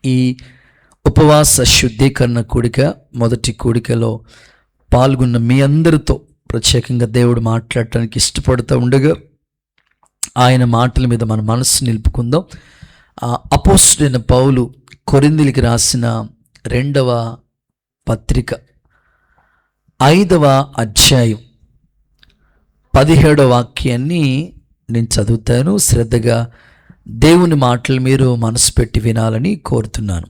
ఈ ఉపవాస శుద్ధీకరణ కూడిక మొదటి కూడికలో పాల్గొన్న మీ అందరితో ప్రత్యేకంగా దేవుడు మాట్లాడటానికి ఇష్టపడుతూ ఉండగా ఆయన మాటల మీద మన మనసు నిలుపుకుందాం. అపోస్తలుడైన పౌలు కొరింథీయులకు రాసిన 2వ పత్రిక 5వ అధ్యాయం 17వ వాక్యాన్ని నేను చదువుతాను. శ్రద్ధగా దేవుని మాటలు మీరు మనసు పెట్టి వినాలని కోరుతున్నాను.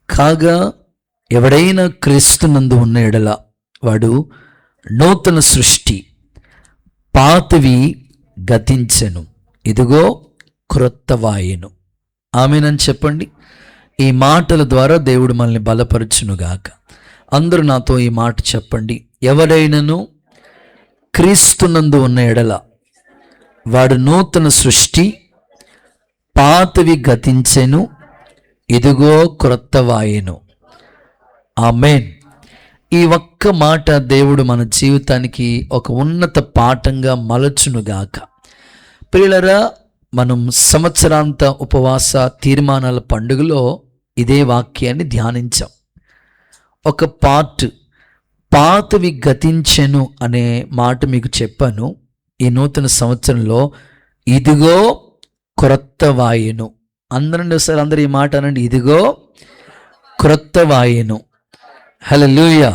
కాగా ఎవడైనా క్రీస్తునందు ఉన్న ఎడల వాడు నూతన సృష్టి, పాతవి గతించెను, ఇదిగో క్రొత్తవాయెను. ఆమేనని చెప్పండి. ఈ మాటల ద్వారా దేవుడు మనల్ని బలపరచునుగాక. అందరూ నాతో ఈ మాట చెప్పండి. ఎవడైనను క్రీస్తునందు ఉన్న ఎడల వాడు నూతన సృష్టి, పాతవి గతించెను, ఇదిగో క్రొత్తవాయెను. ఆమేన్. ఈ ఒక్క మాట దేవుడు మన జీవితానికి ఒక ఉన్నత పాఠంగా మలచునుగాక. ప్రియులారా, మనం సంవత్సరాంత ఉపవాస తీర్మానాల పండుగలో ఇదే వాక్యాన్ని ధ్యానించాం. ఒక పాతవి గతించెను అనే మాట మీకు చెప్పాను. ఈ నూతన సంవత్సరంలో ఇదిగో క్రొత్తవాయెను. అందరూ ఈ మాట అనండి, ఇదిగో క్రొత్తవాయెను. హల్లెలూయా.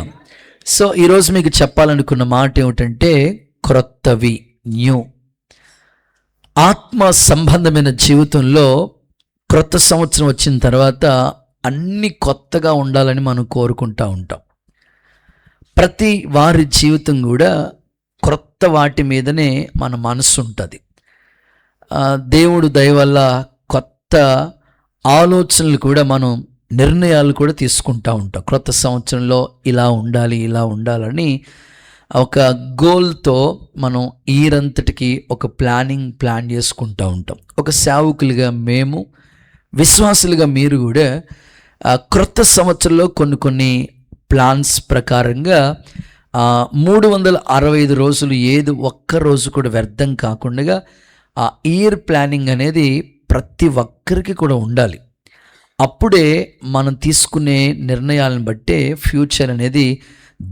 సో ఈరోజు మీకు చెప్పాలనుకున్న మాట ఏమిటంటే క్రొత్తవి, న్యూ. ఆత్మ సంబంధమైన జీవితంలో క్రొత్త సంవత్సరం వచ్చిన తర్వాత అన్నీ కొత్తగా ఉండాలని మనం కోరుకుంటూ ఉంటాం. ప్రతి వారి జీవితం కూడా క్రొత్త వాటి మీదనే మన మనసు ఉంటుంది. దేవుడు దయ వల్ల కొత్త ఆలోచనలు కూడా మనం నిర్ణయాలు కూడా తీసుకుంటూ ఉంటాం. క్రొత్త సంవత్సరంలో ఇలా ఉండాలని ఒక గోల్తో మనం ఈరంతటికి ఒక ప్లాన్ చేసుకుంటూ ఉంటాం. ఒక సేవకులుగా మేము, విశ్వాసులుగా మీరు కూడా క్రొత్త సంవత్సరంలో కొన్ని ప్లాన్స్ ప్రకారంగా 365 రోజులు ఏది ఒక్క రోజు కూడా వ్యర్థం కాకుండా ఆ ఇయర్ ప్లానింగ్ అనేది ప్రతి ఒక్కరికి కూడా ఉండాలి. అప్పుడే మనం తీసుకునే నిర్ణయాలను బట్టే ఫ్యూచర్ అనేది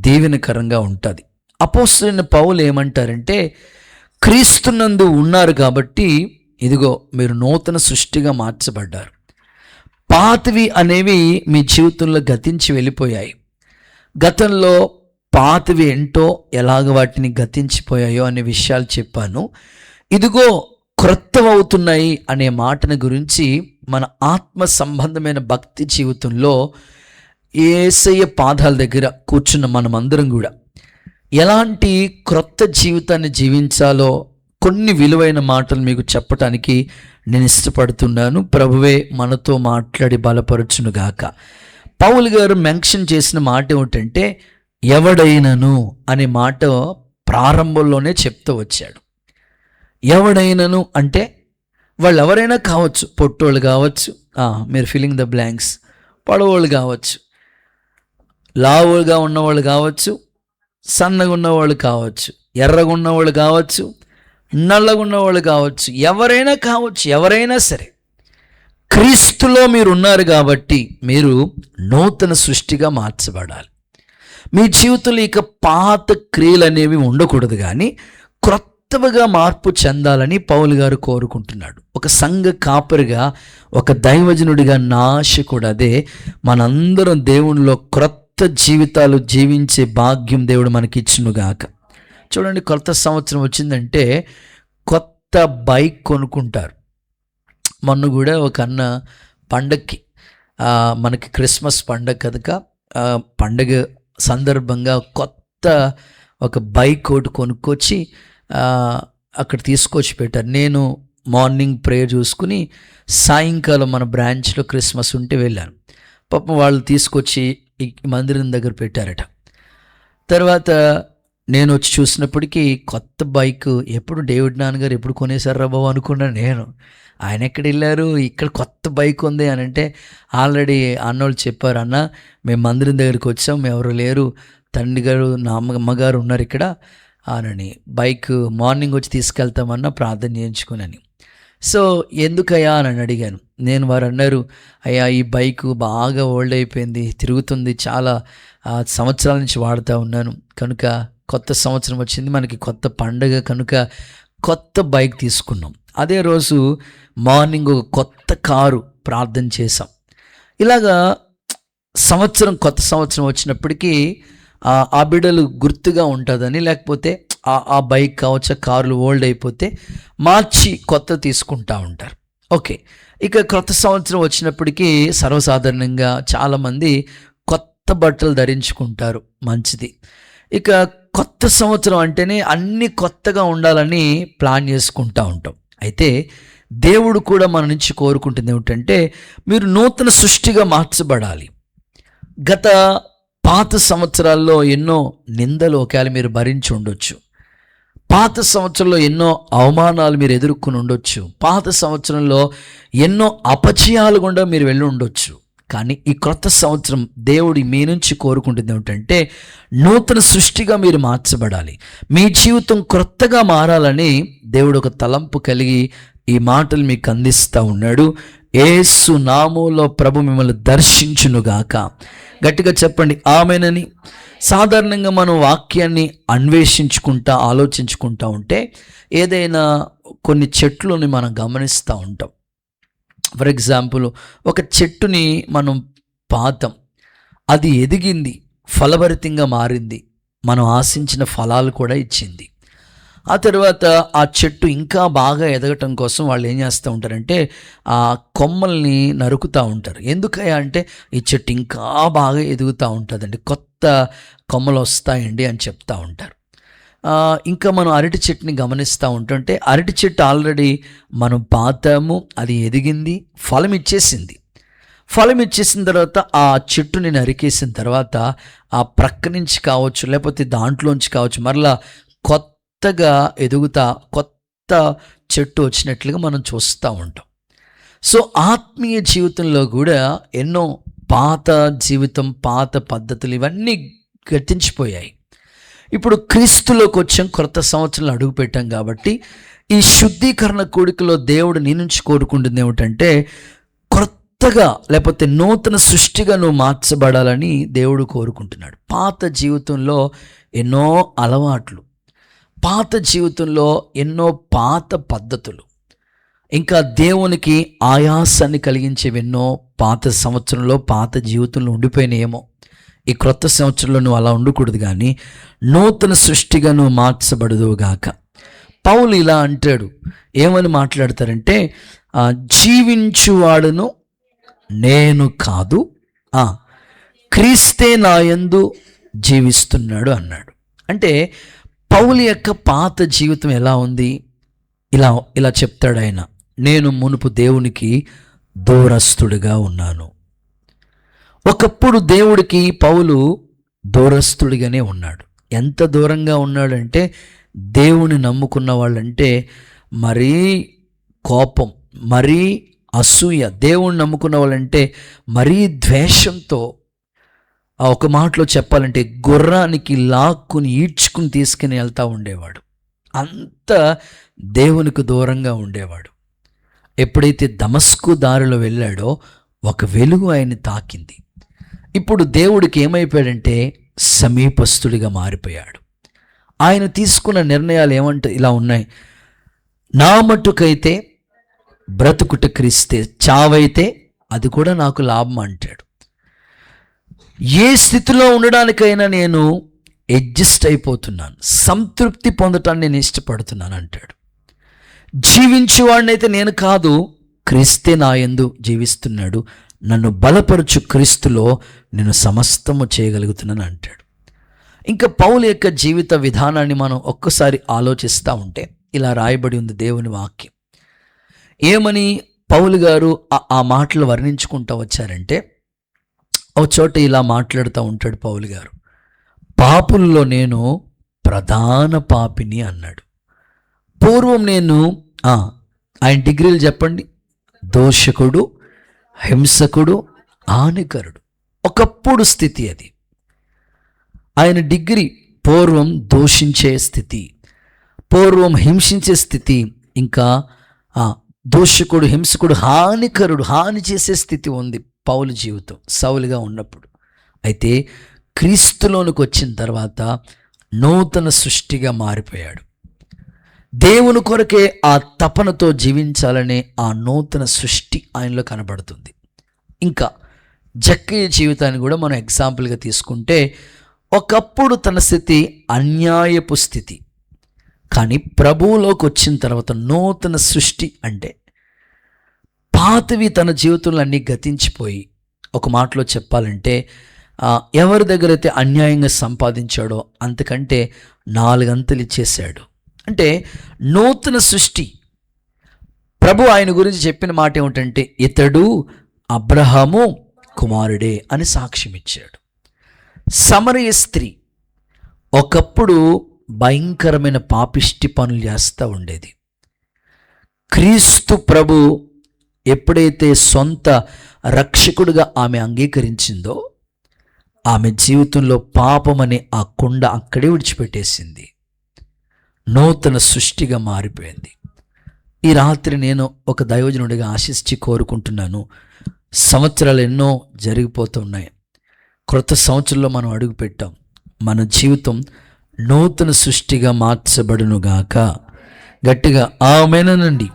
దీవెనకరంగా ఉంటుంది. అపోస్తలుడైన పౌలు ఏమంటారంటే, క్రీస్తునందు ఉన్నారు కాబట్టి ఇదిగో మీరు నూతన సృష్టిగా మార్చబడ్డారు. పాతవి అనేవి మీ జీవితంలో గతించి వెళ్ళిపోయాయి. గతంలో పాతవి ఏంటో, ఎలాగ వాటిని గతించిపోయాయో అనే విషయాలు చెప్పాను. ఇదిగో క్రొత్తవవుతున్నాయి అనే మాటను గురించి మన ఆత్మ సంబంధమైన భక్తి జీవితంలో యేసయ్య పాదాల దగ్గర కూర్చున్న మనమందరం కూడా ఎలాంటి క్రొత్త జీవితాన్ని జీవించాలో కొన్ని విలువైన మాటలు మీకు చెప్పటానికి నేను ఇష్టపడుతున్నాను. ప్రభువే మనతో మాట్లాడి బలపరచునుగాక. పౌలు గారు మెన్షన్ చేసిన మాట ఏమిటంటే ఎవడైనను అనే మాట ప్రారంభంలోనే చెప్తూ వచ్చాడు. ఎవడైనను అంటే వాళ్ళు ఎవరైనా కావచ్చు. పొట్టోళ్ళు కావచ్చు, మీరు ఫిల్లింగ్ ద బ్లాంక్స్, పొడవోళ్ళు కావచ్చు, లావుగా ఉన్నవాళ్ళు కావచ్చు, సన్నగా ఉన్నవాళ్ళు కావచ్చు, ఎర్రగా ఉన్నవాళ్ళు కావచ్చు, నల్లగా ఉన్నవాళ్ళు కావచ్చు, ఎవరైనా కావచ్చు. ఎవరైనా సరే క్రీస్తులో మీరు ఉన్నారు కాబట్టి మీరు నూతన సృష్టిగా మార్చబడాలి. మీ జీవితంలో ఇక పాత క్రియలు అనేవి ఉండకూడదు, కానీ క్రొత్తగా మార్పు చెందాలని పౌలు గారు కోరుకుంటున్నాడు. ఒక సంఘ కాపరిగా, ఒక దైవజనుడిగా నా ఆశ కూడా అదే. మనందరం దేవునిలో క్రొత్త జీవితాలు జీవించే భాగ్యం దేవుడు మనకి ఇచ్చునుగాక. చూడండి, కొత్త సంవత్సరం వచ్చిందంటే కొత్త బైక్ కొనుక్కుంటారు. మొన్న కూడా ఒక అన్న పండగకి, మనకి క్రిస్మస్ పండగ కనుక పండగ సందర్భంగా కొత్త ఒక బైక్ ఒకటి కొనుక్కొచ్చి అక్కడ తీసుకొచ్చి పెట్టారు. నేను మార్నింగ్ ప్రేయర్ చూసుకుని సాయంకాలం మన బ్రాంచ్లో క్రిస్మస్ ఉంటే వెళ్ళాను. పాపం వాళ్ళు తీసుకొచ్చి ఈ మందిరం దగ్గర పెట్టారట. తర్వాత నేను వచ్చి చూసినప్పటికీ కొత్త బైక్, ఎప్పుడు డేవిడ్ నాన్నగారు ఎప్పుడు కొనేసారా బాబు అనుకున్నాను నేను. ఆయన ఎక్కడ వెళ్ళారు, ఇక్కడ కొత్త బైక్ ఉంది అని అంటే ఆల్రెడీ అన్నోళ్ళు చెప్పారు, అన్న మేము మందిరం దగ్గరికి వచ్చాం, మేము ఎవరు లేరు, తండ్రి గారు నా అమ్మగారు ఉన్నారు ఇక్కడ అనని. బైక్ మార్నింగ్ వచ్చి తీసుకెళ్తామన్నా ప్రార్థన చేయించుకునని. సో ఎందుకయ్యా అని అడిగాను. వారు అన్నారు, అయ్యా ఈ బైక్ బాగా ఓల్డ్ అయిపోయింది, తిరుగుతుంది, చాలా సంవత్సరాల నుంచి వాడుతూ ఉన్నాను, కనుక కొత్త సంవత్సరం వచ్చింది, మనకి కొత్త పండగ కనుక కొత్త బైక్ తీసుకున్నాం. అదే రోజు మార్నింగ్ ఒక కొత్త కారు ప్రార్థన చేసాం. ఇలాగా కొత్త సంవత్సరం వచ్చినప్పటికీ ఆ బిడ్డలు గుర్తుగా ఉంటుందని, లేకపోతే ఆ బైక్ కావచ్చు, కార్లు ఓల్డ్ అయిపోతే మార్చి కొత్త తీసుకుంటూ ఉంటారు. ఓకే, ఇక కొత్త సంవత్సరం వచ్చినప్పటికీ సర్వసాధారణంగా చాలామంది కొత్త బట్టలు ధరించుకుంటారు, మంచిది. ఇక కొత్త సంవత్సరం అంటేనే అన్నీ కొత్తగా ఉండాలని ప్లాన్ చేసుకుంటూ ఉంటాం. అయితే దేవుడు కూడా మన నుంచి కోరుకుంటుంది ఏమిటంటే, మీరు నూతన సృష్టిగా మార్చబడాలి. గత పాత సంవత్సరాల్లో ఎన్నో నిందలు ఒకవేళ మీరు భరించి ఉండొచ్చు, పాత సంవత్సరంలో ఎన్నో అవమానాలు మీరు ఎదుర్కొని ఉండొచ్చు, పాత సంవత్సరంలో ఎన్నో అపజయాలు గుండా మీరు వెళ్ళి ఉండొచ్చు. కానీ ఈ క్రొత్త సంవత్సరం దేవుడి మీ నుంచి కోరుకుంటుంది ఏమిటంటే, నూతన సృష్టిగా మీరు మార్చబడాలి, మీ జీవితం క్రొత్తగా మారాలని దేవుడు ఒక తలంపు కలిగి ఈ మాటలు మీకు అందిస్తూ ఉన్నాడు. యేసు నామములో ప్రభు మిమ్మల్ని దర్శించునుగాక. గట్టిగా చెప్పండి ఆమేనని. సాధారణంగా మనం వాక్యాన్ని అన్వేషించుకుంటా ఆలోచించుకుంటా ఉంటే ఏదైనా కొన్ని చెట్లని మనం గమనిస్తూ ఉంటాం. ఫర్ ఎగ్జాంపుల్, ఒక చెట్టుని మనం పాతాం, అది ఎదిగింది, ఫలభరితంగా మారింది, మనం ఆశించిన ఫలాలు కూడా ఇచ్చింది. ఆ తర్వాత ఆ చెట్టు ఇంకా బాగా ఎదగటం కోసం వాళ్ళు ఏం చేస్తూ ఉంటారంటే ఆ కొమ్మల్ని నరుకుతూ ఉంటారు. ఎందుకయ్యా అంటే ఈ చెట్టు ఇంకా బాగా ఎదుగుతూ ఉంటుందండి, కొత్త కొమ్మలు వస్తాయండి అని చెప్తూ ఉంటారు. ఇంకా మనం అరటి చెట్టుని గమనిస్తూ ఉంటుంటే అరటి చెట్టు ఆల్రెడీ మనం పాతాము, అది ఎదిగింది, ఫలం ఇచ్చేసిన తర్వాత ఆ చెట్టుని నరికేసిన తర్వాత ఆ ప్రక్క నుంచి కావచ్చు, లేకపోతే దాంట్లోంచి కావచ్చు, మరలా కొత్తగా ఎదుగుతా కొత్త చెట్టు వచ్చినట్లుగా మనం చూస్తూ ఉంటాం. సో ఆత్మీయ జీవితంలో కూడా ఎన్నో పాత జీవితం, పాత పద్ధతులు ఇవన్నీ గతించిపోయాయి. ఇప్పుడు క్రీస్తులోకి వచ్చాం, క్రొత్త సంవత్సరంలో అడుగు పెట్టాం కాబట్టి ఈ శుద్ధీకరణ కూడికలో దేవుడు నీ నుంచి కోరుకుంటుంది ఏమిటంటే, కొత్తగా లేకపోతే నూతన సృష్టిగా నువ్వు మార్చబడాలని దేవుడు కోరుకుంటున్నాడు. పాత జీవితంలో ఎన్నో అలవాట్లు, పాత జీవితంలో ఎన్నో పాత పద్ధతులు, ఇంకా దేవునికి ఆయాసాన్ని కలిగించేవెన్నో పాత సంవత్సరంలో పాత జీవితంలో ఉండిపోయినాయేమో. ఈ క్రొత్త సంవత్సరంలో నువ్వు అలా ఉండకూడదు, కానీ నూతన సృష్టిగా నువ్వు మార్చబడదువుగాక. పౌలు ఇలా అంటాడు, ఏమని మాట్లాడతారంటే, జీవించువాడును నేను కాదు, క్రీస్తే నా యందు జీవిస్తున్నాడు అన్నాడు. అంటే పౌలు యొక్క పాత జీవితం ఎలా ఉంది? ఇలా చెప్తాడు ఆయన, నేను మునుపు దేవునికి దూరస్తుడిగా ఉన్నాను. ఒకప్పుడు దేవుడికి పౌలు దూరస్తుడిగానే ఉన్నాడు. ఎంత దూరంగా ఉన్నాడంటే, దేవుని నమ్ముకున్న వాళ్ళంటే మరీ కోపం, మరీ అసూయ, దేవుణ్ణి నమ్ముకున్న వాళ్ళంటే మరీ ద్వేషంతో, ఒక మాటలో చెప్పాలంటే గుర్రానికి లాక్కుని ఈడ్చుకుని తీసుకుని వెళ్తూ ఉండేవాడు. అంత దేవునికి దూరంగా ఉండేవాడు. ఎప్పుడైతే దమస్కు దారిలో వెళ్ళాడో ఒక వెలుగు ఆయన్ని తాకింది. ఇప్పుడు దేవుడికి ఏమైపోయాడంటే సమీపస్తుడిగా మారిపోయాడు. ఆయన తీసుకున్న నిర్ణయాలు ఇలా ఉన్నాయి, నా మట్టుకైతే బ్రతుకుట క్రీస్తే, చావైతే అది కూడా నాకు లాభం అంటాడు. ఏ స్థితిలో ఉండడానికైనా నేను అడ్జస్ట్ అయిపోతున్నాను, సంతృప్తి పొందటాన్ని నేను ఇష్టపడుతున్నాను అంటాడు. జీవించేవాడినైతే నేను కాదు, క్రీస్తే నా యందు జీవిస్తున్నాడు, నన్ను బలపరచు క్రీస్తులో నేను సమస్తము చేయగలుగుతున్నాను అంటాడు. ఇంకా పౌలు యొక్క జీవిత విధానాన్ని మనం ఒక్కసారి ఆలోచిస్తూ ఉంటే ఇలా రాయబడి ఉంది దేవుని వాక్యం. ఏమని పౌలు గారు ఆ మాటలు వర్ణించుకుంటూ వచ్చారంటే, ఒక చోట ఇలా మాట్లాడుతూ ఉంటాడు పౌలు గారు, పాపుల్లో నేను ప్రధాన పాపిని అన్నాడు. పూర్వం నేను ఆయన డిగ్రీలు చెప్పండి, దోషకుడు, హింసకుడు, హానికరుడు. ఒకప్పుడు స్థితి అది. ఆయన డిగ్రీ పూర్వం దూషించే స్థితి, పూర్వం హింసించే స్థితి, ఇంకా దూషకుడు, హింసకుడు, హానికరుడు, హాని చేసే స్థితి ఉంది పౌలు జీవితం సౌలుగా ఉన్నప్పుడు. అయితే క్రీస్తులోనికి వచ్చిన తర్వాత నూతన సృష్టిగా మారిపోయాడు. దేవుని కొరకే ఆ తపనతో జీవించాలనే ఆ నూతన సృష్టి ఆయనలో కనబడుతుంది. ఇంకా జక్కయ్య జీవితాన్ని కూడా మనం ఎగ్జాంపుల్గా తీసుకుంటే, ఒకప్పుడు తన స్థితి అన్యాయపు స్థితి, కానీ ప్రభువులోకి వచ్చిన తర్వాత నూతన సృష్టి అంటే పాతవి తన జీవితంలో అన్నీ గతించిపోయి, ఒక మాటలో చెప్పాలంటే ఎవరి దగ్గర అయితే అన్యాయంగా సంపాదించాడో అంతకంటే 4 అంతలు ఇచ్చేశాడు. అంటే నూతన సృష్టి. ప్రభు ఆయన గురించి చెప్పిన మాట ఏమిటంటే, ఇతడు అబ్రహాము కుమారుడే అని సాక్ష్యం ఇచ్చాడు. సమరయ స్త్రీ ఒకప్పుడు భయంకరమైన పాపిష్టి పనులు చేస్తూ ఉండేది. క్రీస్తు ప్రభు ఎప్పుడైతే సొంత రక్షకుడిగా ఆమె అంగీకరించిందో, ఆమె జీవితంలో పాపమనే ఆ కుండ అక్కడే విడిచిపెట్టేసింది. నూతన సృష్టిగా మారిపోయింది. ఈ రాత్రి నేను ఒక దైవజనుడిగా ఆశించి కోరుకుంటున్నాను. సంవత్సరాలు ఎన్నో జరిగిపోతున్నాయి. క్రొత్త సంవత్సరంలో మనం అడుగు పెట్టాం. మన జీవితం నూతన సృష్టిగా మార్చబడునుగాక. గట్టిగా ఆమేనండి.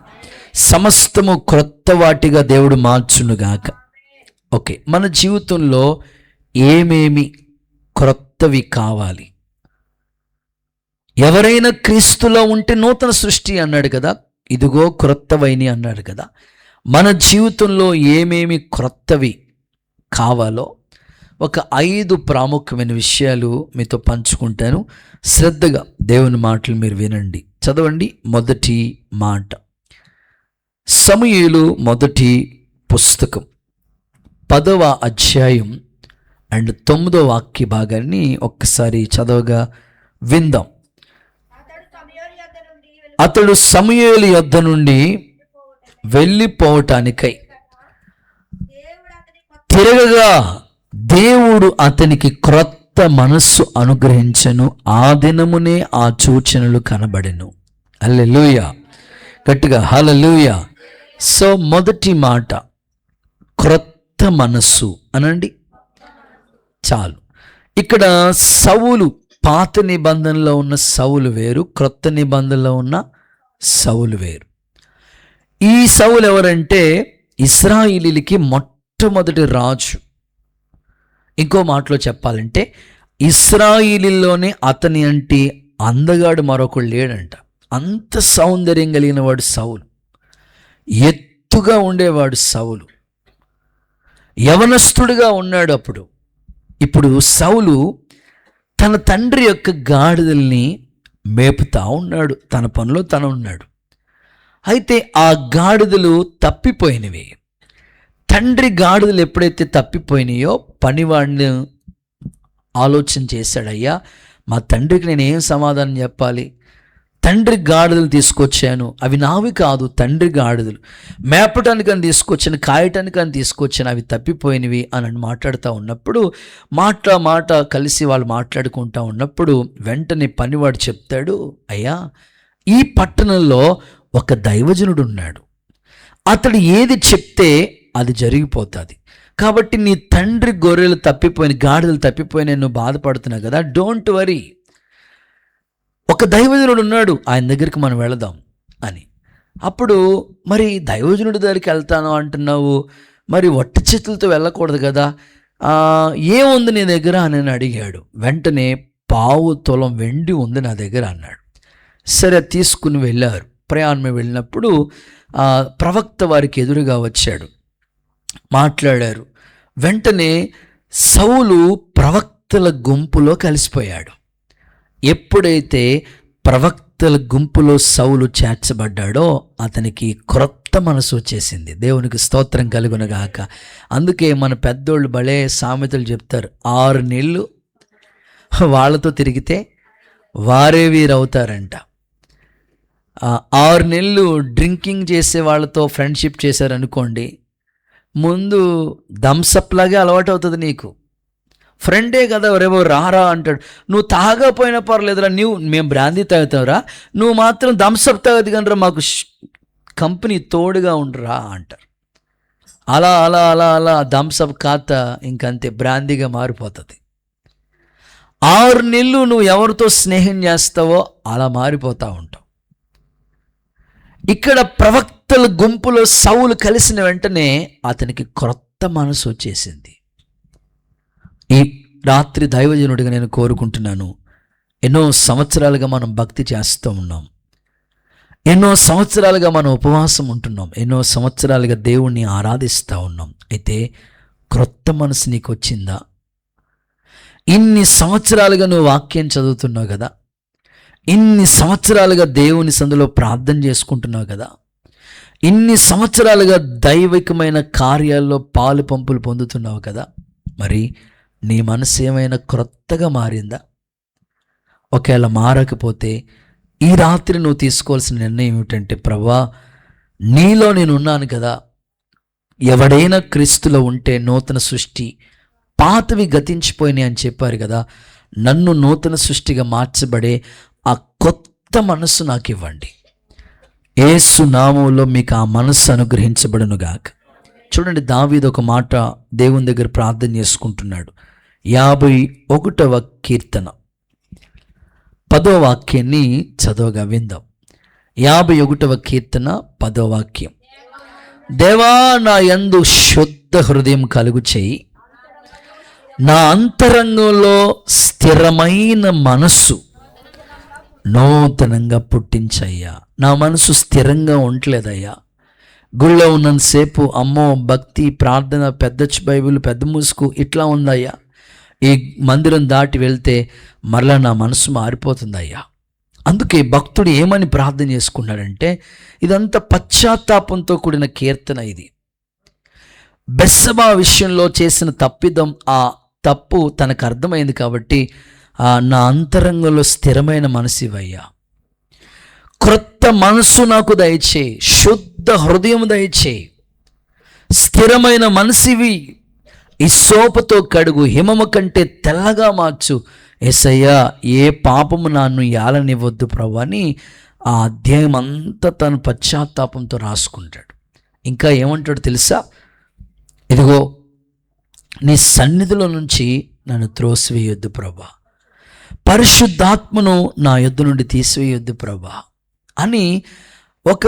సమస్తము క్రొత్త వాటిగా దేవుడు మార్చునుగాక. ఓకే, మన జీవితంలో ఏమేమి క్రొత్తవి కావాలి? ఎవరైనా క్రీస్తులో ఉంటే నూతన సృష్టి అన్నాడు కదా, ఇదిగో క్రొత్తవైని అన్నాడు కదా. మన జీవితంలో ఏమేమి క్రొత్తవి కావాలో ఒక 5 ప్రాముఖ్యమైన విషయాలు మీతో పంచుకుంటాను. శ్రద్ధగా దేవుని మాటలు మీరు వినండి. చదవండి. మొదటి మాట, సమూయేలు మొదటి పుస్తకం 10వ అధ్యాయం అండ్ 9వ వాక్య భాగాన్ని ఒక్కసారి చదవగా విందాం. అతడు సమూయేలు యొద్ద నుండి వెళ్ళిపోవటానికై తిరగగా దేవుడు అతనికి క్రొత్త మనస్సు అనుగ్రహించెను. ఆ దినమునే ఆ సూచనలు కనబడెను. హల్లెలూయా. గట్టిగా హల్లెలూయా. సో మొదటి మాట క్రొత్త మనస్సు అనండి చాలు. ఇక్కడ సౌలు, పాత నిబంధనలో ఉన్న సౌలు వేరు, క్రొత్త నిబంధనలో ఉన్న సౌలు వేరు. ఈ సౌలు ఎవరంటే ఇశ్రాయేలీలకి మొట్టమొదటి రాజు. ఇంకో మాటలో చెప్పాలంటే ఇశ్రాయేలీలోనే అతని అంటే అందగాడు మరొకడు లేడంట. అంత సౌందర్యం కలిగిన వాడు సౌలు. ఎత్తుగా ఉండేవాడు సౌలు. యవనస్తుడిగా ఉన్నాడు అప్పుడు. ఇప్పుడు సౌలు తన తండ్రి యొక్క గాడిదల్ని మేపుతా ఉన్నాడు. తన పనిలో తను ఉన్నాడు. అయితే ఆ గాడిదలు తప్పిపోయినవి. తండ్రి గాడిదలు ఎప్పుడైతే తప్పిపోయినాయో పనివాడిని ఆలోచన చేశాడయ్యా, మా తండ్రికి నేను ఏం సమాధానం చెప్పాలి? తండ్రి గాడిదలు తీసుకొచ్చాను, అవి నావి కాదు, తండ్రి గాడిదలు. మేపటానికి అని తీసుకొచ్చాను, కాయటానికి అని తీసుకొచ్చాను, అవి తప్పిపోయినవి అని మాట్లాడుతూ ఉన్నప్పుడు మాట కలిసి వాళ్ళు మాట్లాడుకుంటూ ఉన్నప్పుడు వెంటనే పనివాడు చెప్తాడు, అయ్యా ఈ పట్టణంలో ఒక దైవజనుడు ఉన్నాడు, అతడు ఏది చెప్తే అది జరిగిపోతుంది. కాబట్టి నీ తండ్రి గొర్రెలు తప్పిపోయిన, గాడిదలు తప్పిపోయిన నువ్వు బాధపడుతున్నావు కదా, డోంట్ వరీ, ఒక దైవజనుడు ఉన్నాడు, ఆయన దగ్గరికి మనం వెళదాం అని. అప్పుడు మరి దైవజనుడి దగ్గరికి వెళ్తాను అంటున్నావు, మరి వట్టి చేతులతో వెళ్ళకూడదు కదా, ఏముంది నీ దగ్గర అని అడిగాడు. వెంటనే 1/4 తులం వెండి ఉంది నా దగ్గర అన్నాడు. సరే తీసుకుని వెళ్ళారు. ప్రయాణం వెళ్ళినప్పుడు ప్రవక్త వారికి ఎదురుగా వచ్చాడు, మాట్లాడారు. వెంటనే సౌలు ప్రవక్తల గుంపులో కలిసిపోయాడు. ఎప్పుడైతే ప్రవక్తల గుంపులో సౌలు చేర్చబడ్డాడో అతనికి క్రొత్త మనసు వచ్చేసింది. దేవునికి స్తోత్రం కలుగునగాక. అందుకే మన పెద్దోళ్ళు భలే సామెతలు చెప్తారు, 6 నెలలు వాళ్ళతో తిరిగితే వారే వీరవుతారంట. 6 నెలలు డ్రింకింగ్ చేసే వాళ్ళతో ఫ్రెండ్షిప్ చేశారనుకోండి, ముందు థమ్సప్ లాగే అలవాటు అవుతుంది నీకు. ఫ్రెండే కదా, ఎవరేవో రారా అంటాడు, నువ్వు తాగపోయినా పర్లేదురా, మేము బ్రాందీ తాగుతావురా, నువ్వు మాత్రం థమ్సప్ తాగదు కనరా, మాకు కంపెనీ తోడుగా ఉండరా అంటారు. అలా అలా అలా అలా థమ్సప్ ఖాతా ఇంకంతే బ్రాందీగా మారిపోతుంది. 6 నెలలు నువ్వు ఎవరితో స్నేహం చేస్తావో అలా మారిపోతూ ఉంటావు. ఇక్కడ ప్రవక్తల గుంపులో సౌలు కలిసిన వెంటనే అతనికి క్రొత్త మనసు వచ్చేసింది. ఈ రాత్రి దైవజనుడిగా నేను కోరుకుంటున్నాను, ఎన్నో సంవత్సరాలుగా మనం భక్తి చేస్తూ ఉన్నాం, ఎన్నో సంవత్సరాలుగా మనం ఉపవాసం ఉంటున్నాం, ఎన్నో సంవత్సరాలుగా దేవుణ్ణి ఆరాధిస్తూ ఉన్నాం. అయితే క్రొత్త మనసు నీకు వచ్చిందా? ఇన్ని సంవత్సరాలుగా నువ్వు వాక్యం చదువుతున్నావు కదా, ఇన్ని సంవత్సరాలుగా దేవుని సందులో ప్రార్థన చేసుకుంటున్నావు కదా, ఇన్ని సంవత్సరాలుగా దైవికమైన కార్యాల్లో పాలు పంపులు పొందుతున్నావు కదా, మరి నీ మనసు ఏమైనా క్రొత్తగా మారిందా? ఒకవేళ మారకపోతే ఈ రాత్రి నువ్వు తీసుకోవాల్సిన నిర్ణయం ఏమిటంటే, ప్రభువా నీలో నేను ఉన్నాను కదా, ఎవడైనా క్రీస్తులో ఉంటే నూతన సృష్టి, పాతవి గతించిపోయినాయి అని చెప్పారు కదా, నన్ను నూతన సృష్టిగా మార్చబడే ఆ కొత్త మనస్సు నాకు ఇవ్వండి. యేసు నామములో మీకు ఆ మనస్సు అనుగ్రహించబడునుగాక. చూడండి, దావీదు ఒక మాట దేవుని దగ్గర ప్రార్థన చేసుకుంటున్నాడు. 51వ కీర్తన 10వ వాక్యాన్ని చదవగా విందాం. 51వ కీర్తన 10వ వాక్యం. దేవా నా యందు శుద్ధ హృదయం కలుగు చేయి, నా అంతరంగంలో స్థిరమైన మనస్సు నూతనంగా పుట్టించయ్యా. నా మనసు స్థిరంగా ఉండలేదయ్యా. గుళ్ళో ఉన్నంతసేపు అమ్మో భక్తి ప్రార్థన, పెద్ద బైబిల్, పెద్ద ముసుగు ఇట్లా ఉందయ్యా. ఈ మందిరం దాటి వెళ్తే మరలా నా మనసు మారిపోతుందయ్యా. అందుకే భక్తుడు ఏమని ప్రార్థన చేసుకున్నాడంటే, ఇదంతా పశ్చాత్తాపంతో కూడిన కీర్తన. ఇది బెత్షెబా విషయంలో చేసిన తప్పిదం, ఆ తప్పు తనకు అర్థమైంది కాబట్టి, నా అంతరంగంలో స్థిరమైన మనసు ఇవయ్యా, క్రొత్త మనసు నాకు దయచేయి, శుద్ధ హృదయం దయచేయి, స్థిరమైన మనసివి, ఇస్సోపుతో కడుగు, హిమము కంటే తెల్లగా మార్చు. యేసయ్యా ఏ పాపము నన్ను ఏలనివ్వద్దు ప్రభు అని ఆ అధ్యాయం అంతా తను పశ్చాత్తాపంతో రాసుకుంటాడు. ఇంకా ఏమంటాడు తెలుసా? ఇదిగో నీ సన్నిధిలో నుంచి నన్ను త్రోసివేయొద్దు ప్రభా, పరిశుద్ధాత్మను నా యొద్ద నుండి తీసివేయొద్దు ప్రభా అని ఒక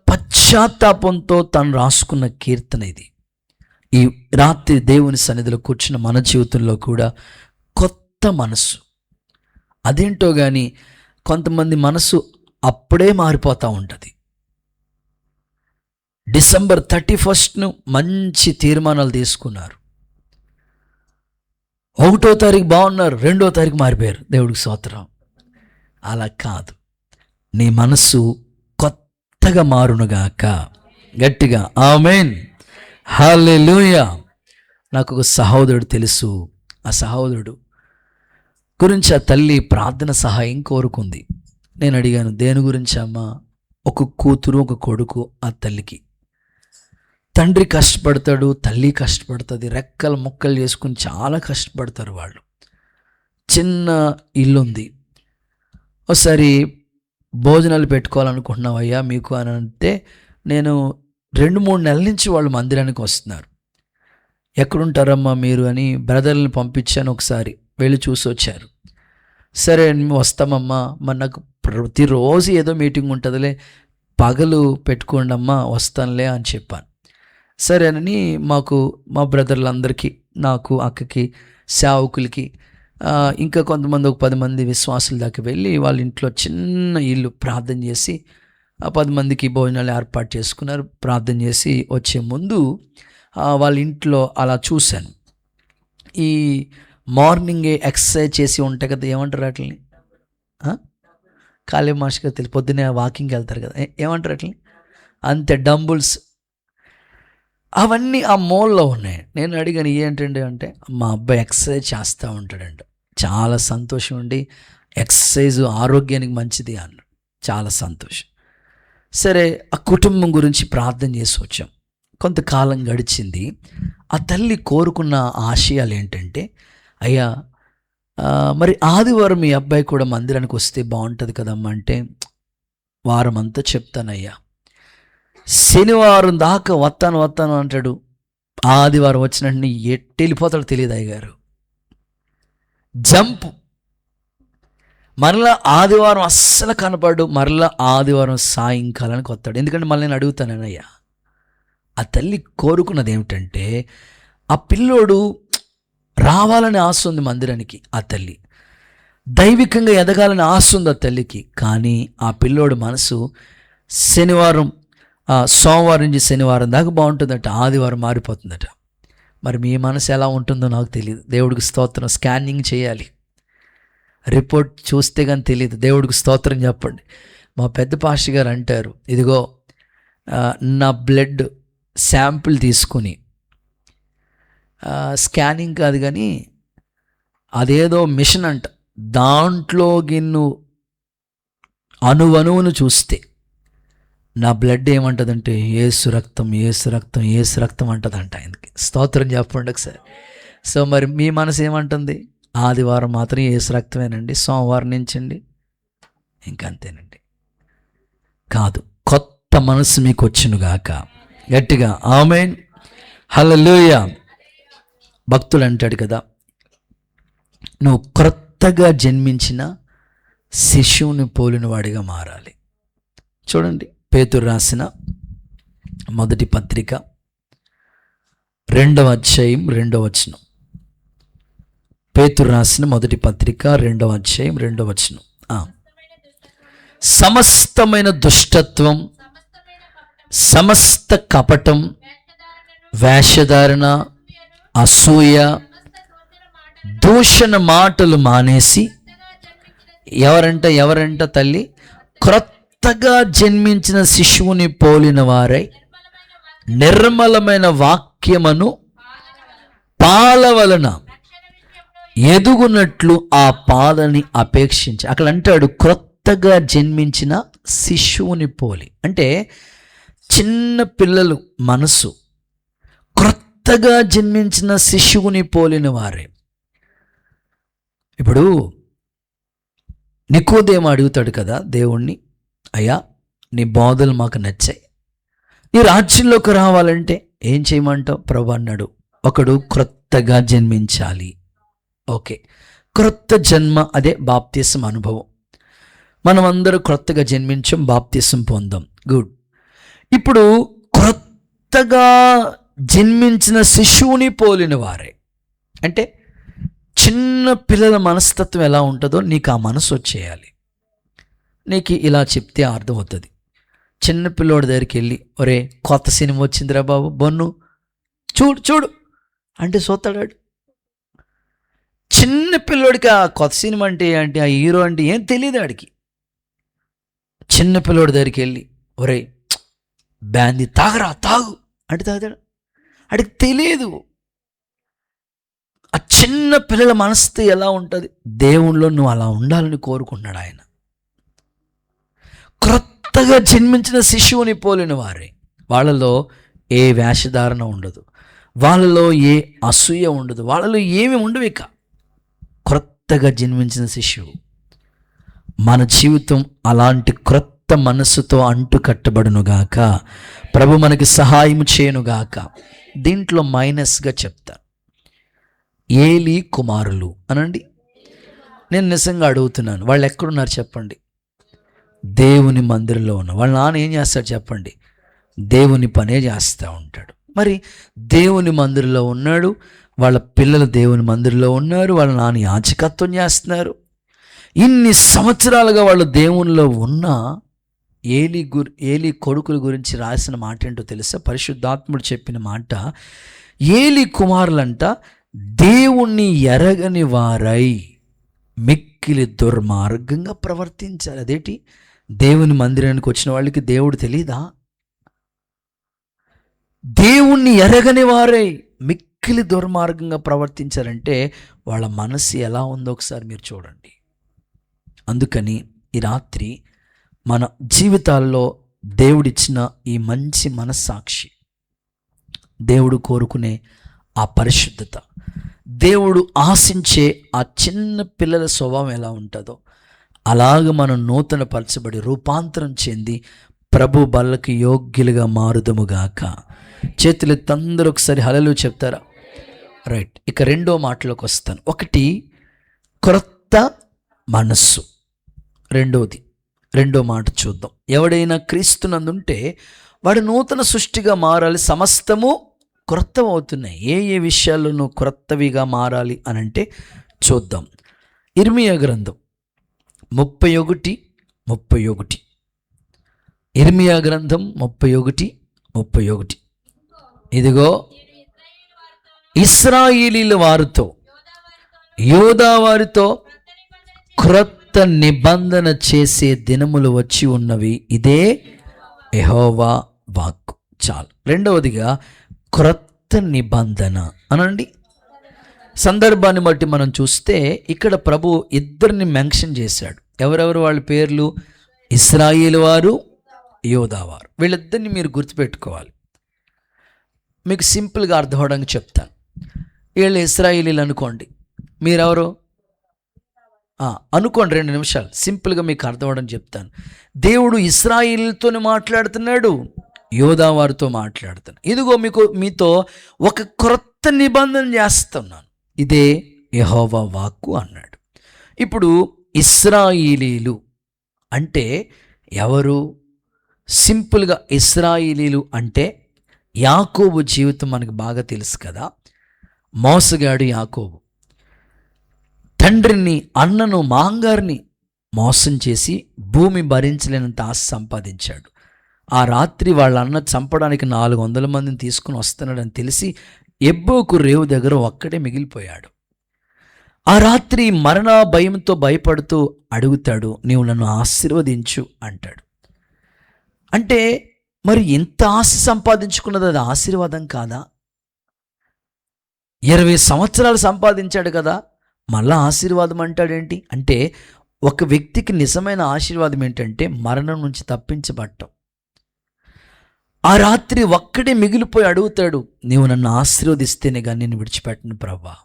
పశ్చాత్తాపంతో తను రాసుకున్న కీర్తన ఇది. ఈ రాత్రి దేవుని సన్నిధిలో కూర్చున్న మన జీవితంలో కూడా కొత్త మనసు. అదేంటో కానీ కొంతమంది మనసు అప్పుడే మారిపోతూ ఉంటుంది. డిసెంబర్ 31 మంచి తీర్మానాలు తీసుకున్నారు, 1వ తారీఖు బాగున్నారు, 2వ తారీఖు మారిపోయారు. దేవుడికి స్తోత్రం. అలా కాదు, నీ మనసు కొత్తగా మారునుగాక. గట్టిగా ఆమేన్, హల్లెలూయా. నాకు ఒక సహోదరుడు తెలుసు. ఆ సహోదరుడు గురించి ఆ తల్లి ప్రార్థన సహాయం కోరుకుంది. నేను అడిగాను, దేని గురించి అమ్మా? ఒక కూతురు, ఒక కొడుకు ఆ తల్లికి. తండ్రి కష్టపడతాడు, తల్లి కష్టపడుతుంది, రెక్కలు ముక్కలు చేసుకుని చాలా కష్టపడతారు వాళ్ళు. చిన్న ఇల్లుంది. ఒకసారి భోజనాలు పెట్టుకోవాలనుకుంటున్నావయ్యా మీకు అని అంటే, నేను 2-3 నెలల నుంచి వాళ్ళు మందిరానికి వస్తున్నారు. ఎక్కడుంటారమ్మా మీరు అని బ్రదర్ని పంపించాను. ఒకసారి వెళ్ళి చూసి వచ్చారు. సరే వస్తామమ్మా, మరి నాకు ప్రతిరోజు ఏదో మీటింగ్ ఉంటుందిలే, పగలు పెట్టుకోండి అమ్మా, వస్తానులే అని చెప్పాను. సరేనని మాకు, మా బ్రదర్లందరికీ, నాకు, అక్కకి, సేవకులకి, ఇంకా కొంతమంది ఒక 10 మంది విశ్వాసుల దాకా వెళ్ళి వాళ్ళ ఇంట్లో చిన్న ఇల్లు ప్రార్థన చేసి ఆ 10 మందికి భోజనాలు ఏర్పాటు చేసుకున్నారు. ప్రార్థన చేసి వచ్చే ముందు వాళ్ళ ఇంట్లో అలా చూశాను. ఈ మార్నింగే ఎక్సర్సైజ్ చేసి ఉంటాయి కదా, ఏమంటారు వాటిని? కాళీ మాస్టర్ తెలిసి పొద్దున్నే వాకింగ్కి వెళ్తారు కదా, ఏమంటారు వాటిని? అంతే, డంబుల్స్ అవన్నీ ఆ మూలలో ఉన్నాయి. నేను అడిగాను ఏంటండి అంటే, మా అబ్బాయి ఎక్సర్సైజ్ చేస్తూ ఉంటాడంట. చాలా సంతోషం అండి, ఎక్సర్సైజ్ ఆరోగ్యానికి మంచిది అన్న. చాలా సంతోషం. సరే ఆ కుటుంబం గురించి ప్రార్థన చేసి వచ్చాం. కొంతకాలం గడిచింది. ఆ తల్లి కోరుకున్న ఆశయాలు ఏంటంటే, అయ్యా మరి ఆదివారం మీ అబ్బాయి కూడా మందిరానికి వస్తే బాగుంటుంది కదమ్మా అంటే, వారం అంతా చెప్తానయ్యా, శనివారం దాకా వస్తాను అంటాడు. ఆదివారం వచ్చినట్టు ఎట్టి వెళ్ళిపోతాడు తెలియదు అయ్యగారు. జంప్. మరలా ఆదివారం అస్సలు కనపడు, మరలా ఆదివారం సాయంకాలానికి వస్తాడు. ఎందుకంటే మళ్ళీ నేను అడుగుతానయ్యా, ఆ తల్లి కోరుకున్నది ఏమిటంటే ఆ పిల్లోడు రావాలని ఆశ ఉంది మందిరానికి. ఆ తల్లి దైవికంగా ఎదగాలని ఆశ ఉంది ఆ తల్లికి. కానీ ఆ పిల్లోడు మనసు సోమవారం నుంచి శనివారం దాకా బాగుంటుందట, ఆదివారం మారిపోతుందట. మరి మీ మనసు ఎలా ఉంటుందో నాకు తెలియదు. దేవుడికి స్తోత్రం. స్కానింగ్ చేయాలి, రిపోర్ట్ చూస్తే కానీ తెలియదు. దేవుడికి స్తోత్రం చెప్పండి. మా పెద్ద పాస్టర్ గారు అంటారు, ఇదిగో నా బ్లడ్ శాంపిల్ తీసుకుని, స్కానింగ్ కాదు కానీ అదేదో మిషన్ అంట, దాంట్లో గిన్ను అణువణువును చూస్తే నా బ్లడ్ ఏమంటుందంటే యేసు రక్తం యేసు రక్తం యేసు రక్తం అంటదంట. ఆయనకి స్తోత్రం చెప్పండి ఒకసారి. సో మరి మీ మనసు ఏమంటుంది? ఆదివారం మాత్రం యేసు రక్తమేనండి, సోమవారం నుంచండి ఇంకంతేనండి. కాదు, కొత్త మనసు మీకు వచ్చునుగాక. గట్టిగా ఆమేన్, హల్లెలూయా. భక్తుడు అంటాడు కదా, నువ్వు క్రొత్తగా జన్మించిన శిశువుని పోలిన వాడిగా మారాలి. చూడండి, పేతురు రాసిన మొదటి పత్రిక 2వ అధ్యాయం 2వ వచనం. పేతురు రాసిన మొదటి పత్రిక 2వ అధ్యాయం 2వ వచనం. సమస్తమైన దుష్టత్వం, సమస్త కపటం, వేషధారణ, అసూయ, దూషణ మాటలు మానేసి ఎవరంట తల్లి? క్రొత్తగా జన్మించిన శిశువుని పోలిన వారై నిర్మలమైన వాక్యమును పాల వలన ఎదుగునట్లు ఆ పాలని అపేక్షించి. అక్కడ అంటాడు క్రొత్తగా జన్మించిన శిశువుని పోలి. అంటే చిన్న పిల్లలు మనసు క్రొత్తగా జన్మించిన శిశువుని పోలిన వారే. ఇప్పుడు నికోదేము అడుగుతాడు కదా దేవుణ్ణి, అయ్యా నీ బోధలు మాకు నచ్చాయి, నీ రాజ్యంలోకి రావాలంటే ఏం చేయమంటావు ప్రభు అన్నాడు. ఒకడు క్రొత్తగా జన్మించాలి. ఓకే, క్రొత్త జన్మ, అదే బాప్తిసం అనుభవం. మనం అందరూ క్రొత్తగా జన్మించాం, బాప్తిసం పొందాం, గుడ్. ఇప్పుడు క్రొత్తగా జన్మించిన శిశువుని పోలిన వారే అంటే చిన్న పిల్లల మనస్తత్వం ఎలా ఉంటుందో నీకు ఆ మనసు వచ్చేయాలి. నీకు ఇలా చెప్తే అర్థమవుతుంది. చిన్న పిల్లోడి దగ్గరికి వెళ్ళి, ఒరే కొత్త సినిమా వచ్చిందిరా బాబు బొన్ను చూడు చూడు అంటే సోతాడాడు. చిన్న పిల్లోడికి ఆ కొత్త సినిమా అంటే ఏంటి, ఆ హీరో అంటే ఏం తెలియదు ఆడికి. చిన్న పిల్లోడి దగ్గరికి వెళ్ళి, ఒరే బ్యాంది తాగరా తాగు అంటే తాగుతాడు, ఆడికి తెలియదు. ఆ చిన్న పిల్లల మనసు ఎలా ఉంటుంది? దేవుణ్ణిలో నువ్వు అలా ఉండాలని కోరుకున్నాడు ఆయన. క్రొత్తగా జన్మించిన శిశువుని పోలిన వారే. వాళ్ళలో ఏ వేషధారణ ఉండదు, వాళ్ళలో ఏ అసూయ ఉండదు, వాళ్ళలో ఏమి ఉండవు. ఇక క్రొత్తగా జన్మించిన శిశువు. మన జీవితం అలాంటి క్రొత్త మనస్సుతో అంటు కట్టబడునుగాక. ప్రభు మనకి సహాయం చేయనుగాక. దీంట్లో మైనస్గా చెప్తాను, ఏలీ కుమారులు అనండి. నేను నిజంగా అడుగుతున్నాను, వాళ్ళు ఎక్కడున్నారు చెప్పండి? దేవుని మందిరంలో ఉన్న వాళ్ళ నాన్న ఏం చేస్తాడు చెప్పండి? దేవుని పనే చేస్తూ ఉంటాడు. మరి దేవుని మందిరంలో ఉన్నాడు, వాళ్ళ పిల్లలు దేవుని మందిరంలో ఉన్నారు, వాళ్ళ నాన్న యాజకత్వం చేస్తున్నారు. ఇన్ని సంవత్సరాలుగా వాళ్ళు దేవునిలో ఉన్న ఏలీ కొడుకుల గురించి రాసిన మాట ఏంటో తెలుసా? పరిశుద్ధాత్ముడు చెప్పిన మాట, ఏలీ కుమారులంట దేవుణ్ణి ఎరగని వారై మిక్కిలి దుర్మార్గంగా ప్రవర్తించారు. అదేంటి, దేవుని మందిరానికి వచ్చిన వాళ్ళకి దేవుడు తెలీదా? దేవుణ్ణి ఎరగని వారై మిక్కిలి దుర్మార్గంగా ప్రవర్తించారంటే వాళ్ళ మనసు ఎలా ఉందో ఒకసారి మీరు చూడండి. అందుకని ఈ రాత్రి మన జీవితాల్లో దేవుడిచ్చిన ఈ మంచి మనస్సాక్షి, దేవుడు కోరుకునే ఆ పరిశుద్ధత, దేవుడు ఆశించే ఆ చిన్న పిల్లల స్వభావం ఎలా ఉంటుందో అలాగ మనం నూతన పరచబడి రూపాంతరం చెంది ప్రభు బల్లకి యోగ్యులుగా మారుదుముగాక. చేతులు అందరూ ఒకసారి హల్లెలూయా చెప్తారా? రైట్. ఇక రెండో మాటలోకి వస్తాను. ఒకటి క్రొత్త మనస్సు. రెండో మాట చూద్దాం. ఎవడైనా క్రీస్తునందుంటే వాడు నూతన సృష్టిగా మారాలి, సమస్తము క్రొత్తవి అవుతున్నాయి. ఏ విషయాల్లోనూ క్రొత్తవిగా మారాలి అని అంటే చూద్దాం. ఇర్మియా గ్రంథం 31:31. ఇర్మియా గ్రంథం 31:31. ఇదిగో ఇశ్రాయేలీల వారితో, యోధా వారితో క్రొత్త నిబంధన చేసే దినములు వచ్చి ఉన్నవి, ఇదే యెహోవా వాక్కు. చాలు. రెండవదిగా క్రొత్త నిబంధన అనండి. సందర్భాన్ని బట్టి మనం చూస్తే ఇక్కడ ప్రభు ఇద్దరిని మెన్షన్ చేశాడు. ఎవరెవరు వాళ్ళ పేర్లు? ఇశ్రాయేలు వారు, యోధా వారు. వీళ్ళిద్దరిని మీరు గుర్తుపెట్టుకోవాలి. మీకు సింపుల్గా అర్థం అవడానికి చెప్తాను. వీళ్ళు ఇశ్రాయేలీలు అనుకోండి, మీరెవరు అనుకోండి. 2 నిమిషాలు సింపుల్గా మీకు అర్థం అవడం చెప్తాను. దేవుడు ఇశ్రాయేలీలతోనే మాట్లాడుతున్నాడు, యోధా వారితో మాట్లాడుతున్నాడు. ఇదిగో మీతో ఒక క్రొత్త నిబంధన చేస్తున్నాను, ఇదే యెహోవా వాక్కు అన్నాడు. ఇప్పుడు ఇశ్రాయేలీలు అంటే ఎవరు? సింపుల్గా ఇశ్రాయేలీలు అంటే యాకోబు జీవితం మనకు బాగా తెలుసు కదా. మోసగాడు యాకోబు తండ్రిని, అన్నను, మాంగారిని మోసం చేసి భూమి భరించలేనంత ఆశ సంపాదించాడు. ఆ రాత్రి వాళ్ళ అన్న చంపడానికి 400 మందిని తీసుకుని వస్తున్నాడని తెలిసి ఎబ్బోకు రేవు దగ్గర ఒక్కడే మిగిలిపోయాడు. ఆ రాత్రి మరణ భయంతో భయపడుతూ అడుగుతాడు, నీవు నన్ను ఆశీర్వదించు అంటాడు. అంటే మరి ఎంత ఆశ సంపాదించుకున్నది అది ఆశీర్వాదం కాదా? 20 సంవత్సరాలు సంపాదించాడు కదా, మళ్ళా ఆశీర్వాదం అంటాడేంటి? అంటే ఒక వ్యక్తికి నిజమైన ఆశీర్వాదం ఏంటంటే మరణం నుంచి తప్పించబడటం. ఆ రాత్రి ఒక్కడే మిగిలిపోయి అడుగుతాడు, నీవు నన్ను ఆశీర్వదిస్తేనే కానీ నేను విడిచిపెట్టను ప్రభా.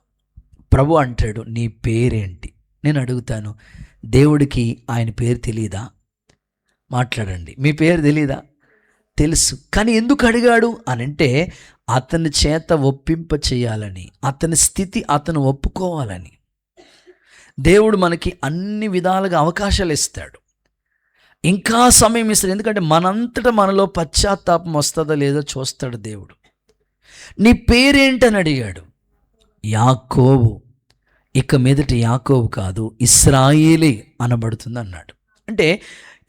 ప్రభు అంటాడు, నీ పేరేంటి? నేను అడుగుతాను, దేవుడికి ఆయన పేరు తెలియదా? మాట్లాడండి. మీ పేరు తెలీదా? తెలుసు. కానీ ఎందుకు అడిగాడు అనంటే అతని చేత ఒప్పింప చేయాలని, అతని స్థితి అతను ఒప్పుకోవాలని. దేవుడు మనకి అన్ని విధాలుగా అవకాశాలు ఇస్తాడు, ఇంకా సమయం ఇస్తాడు. ఎందుకంటే మనంతటా మనలో పశ్చాత్తాపం వస్తుందో లేదో చూస్తాడు దేవుడు. నీ పేరేంటని అడిగాడు. యాకోబు. ఇక మీదట యాకోబు కాదు, ఇశ్రాయేలే అనబడుతుంది అన్నాడు. అంటే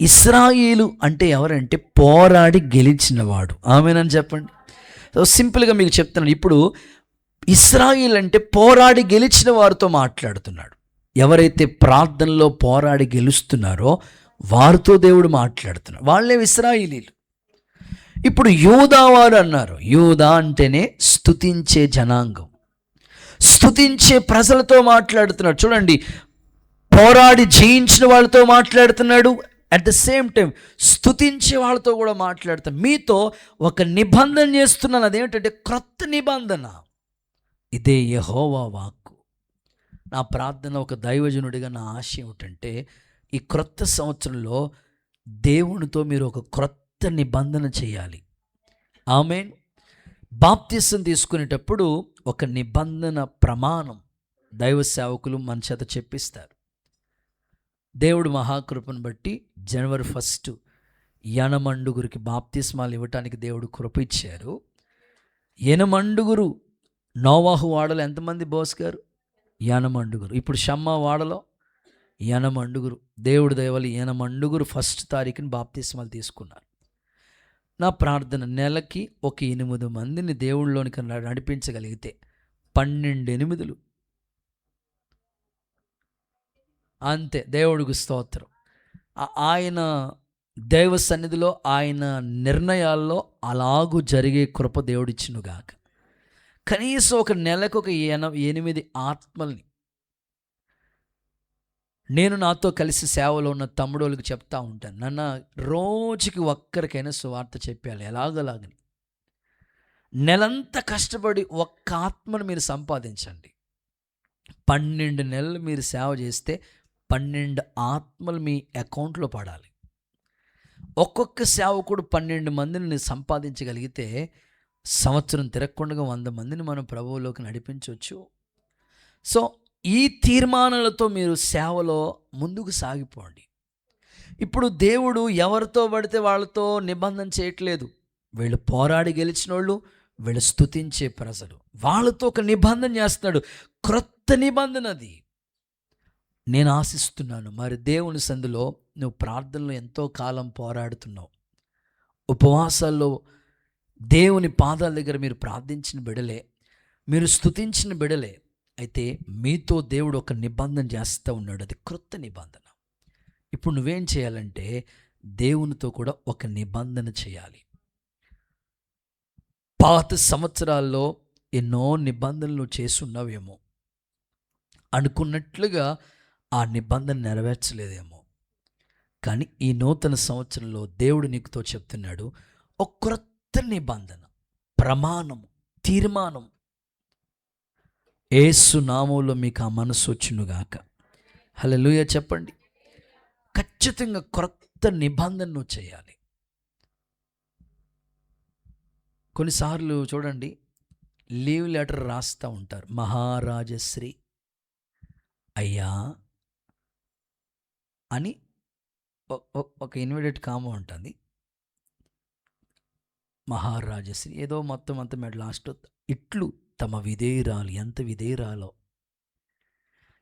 ఇశ్రాయేలు అంటే ఎవరంటే పోరాడి గెలిచినవాడు. ఆమేనని చెప్పండి. సో సింపుల్గా మీకు చెప్తున్నాను. ఇప్పుడు ఇశ్రాయేల్ అంటే పోరాడి గెలిచిన వారితో మాట్లాడుతున్నాడు. ఎవరైతే ప్రార్థనలో పోరాడి గెలుస్తున్నారో వారితో దేవుడు మాట్లాడుతున్నాడు. వాళ్ళే ఇశ్రాయేలీలు. ఇప్పుడు యూదా వారు అన్నారు. యూదా అంటేనే స్తుతించే జనాంగం, స్తుతించే ప్రజలతో మాట్లాడుతున్నాడు. చూడండి, పోరాడి జయించిన వాళ్ళతో మాట్లాడుతున్నాడు, అట్ ద సేమ్ టైం స్తుతించే వాళ్ళతో కూడా మాట్లాడుతాను. మీతో ఒక నిబంధన చేస్తున్నాను, అదేమిటంటే క్రొత్త నిబంధన, ఇదే యెహోవా వాక్కు. నా ప్రార్థన ఒక దైవజనుడిగా నా ఆశ ఏమిటంటే ఈ క్రొత్త సంవత్సరంలో దేవునితో మీరు ఒక క్రొత్త నిబంధన చేయాలి. ఆమేన్. బాప్తిసం తీసుకునేటప్పుడు ఒక నిబంధన ప్రమాణం దైవ సేవకులు మన చేత చెప్పిస్తారు. దేవుడు మహాకృపను బట్టి జనవరి 1 యనమండుగురికి బాప్తిస్మాలు ఇవ్వటానికి దేవుడు కృప ఇచ్చారు. యనమండుగురు నోవాహు వాడలో ఎంతమంది బోస్ గారు? యనమండుగురు. ఇప్పుడు షమ్మా వాడలో యనమండుగురు. దేవుడి దయవల్ల యనమండుగురు 1 తారీఖుని బాప్తిస్మాలు తీసుకున్నారు. నా ప్రార్థన, నెలకి ఒక 8 మందిని దేవుళ్ళలోనికి నడిపించగలిగితే 12 8 అంతే. దేవుడికి స్తోత్రం. ఆయన దైవ సన్నిధిలో ఆయన నిర్ణయాల్లో అలాగూ జరిగే కృప దేవుడిచ్చునుగాక. కనీసం ఒక నెలకు ఒక 8 ఆత్మల్ని నేను నాతో కలిసి సేవలో ఉన్న తమ్ముడోళ్ళకి చెప్తా ఉంటాను, నన్ను రోజుకి ఒక్కరికైనా సువార్త చెప్పాలి ఎలాగలాగని. నెలంతా కష్టపడి ఒక్క ఆత్మను మీరు సంపాదించండి. 12 నెలలు మీరు సేవ చేస్తే 12 ఆత్మలు మీ అకౌంట్లో పడాలి. ఒక్కొక్క సేవకుడు 12 మందిని సంపాదించగలిగితే సంవత్సరం తిరగకుండా 100 మందిని మనం ప్రభువులోకి నడిపించవచ్చు. సో ఈ తీర్మానాలతో మీరు సేవలో ముందుకు సాగిపోండి. ఇప్పుడు దేవుడు ఎవరితో పడితే వాళ్ళతో నిబంధన చేయట్లేదు. వీళ్ళు పోరాడి గెలిచినోళ్ళు, వీళ్ళు స్తుతించే ప్రజలు, వాళ్ళతో ఒక నిబంధన చేస్తున్నాడు. క్రొత్త నిబంధన అది. నేను ఆశిస్తున్నాను మరి దేవుని సందులో నువ్వు ప్రార్థనలో ఎంతో కాలం పోరాడుతున్నావు, ఉపవాసాల్లో దేవుని పాదాల దగ్గర మీరు ప్రార్థించిన బిడలే, మీరు స్తుతించిన బిడలే. అయితే మీతో దేవుడు ఒక నిబంధన చేస్తూ ఉన్నాడు. అది క్రొత్త నిబంధన. ఇప్పుడు నువ్వేం చేయాలంటే దేవునితో కూడా ఒక నిబంధన చేయాలి. పాత సంవత్సరాల్లో ఎన్నో నిబంధనలు చేసున్నావేమో, అనుకున్నట్లుగా ఆ నిబంధన నెరవేర్చలేదేమో. కానీ ఈ నూతన సంవత్సరంలో దేవుడు నీకుతో చెప్తున్నాడు, ఒక క్రొత్త నిబంధన, ప్రమాణం, తీర్మానం. యేసు నామములో మీకు ఆ మనసు వచ్చునుగాక. హల్లెలూయా చెప్పండి. ఖచ్చితంగా క్రొత్త నిబంధన నువ్వు చేయాలి. కొన్నిసార్లు చూడండి, లీవ్ లెటర్ రాస్తూ ఉంటారు. మహారాజశ్రీ అయ్యా అని ఒక ఇన్విటెడ్ కామో ఉంటుంది. మహారాజశ్రీ ఏదో మొత్తం అంత మీద లాస్ట్ ఇట్లు తమ విధేయురాలు, ఎంత విధేయురాలో,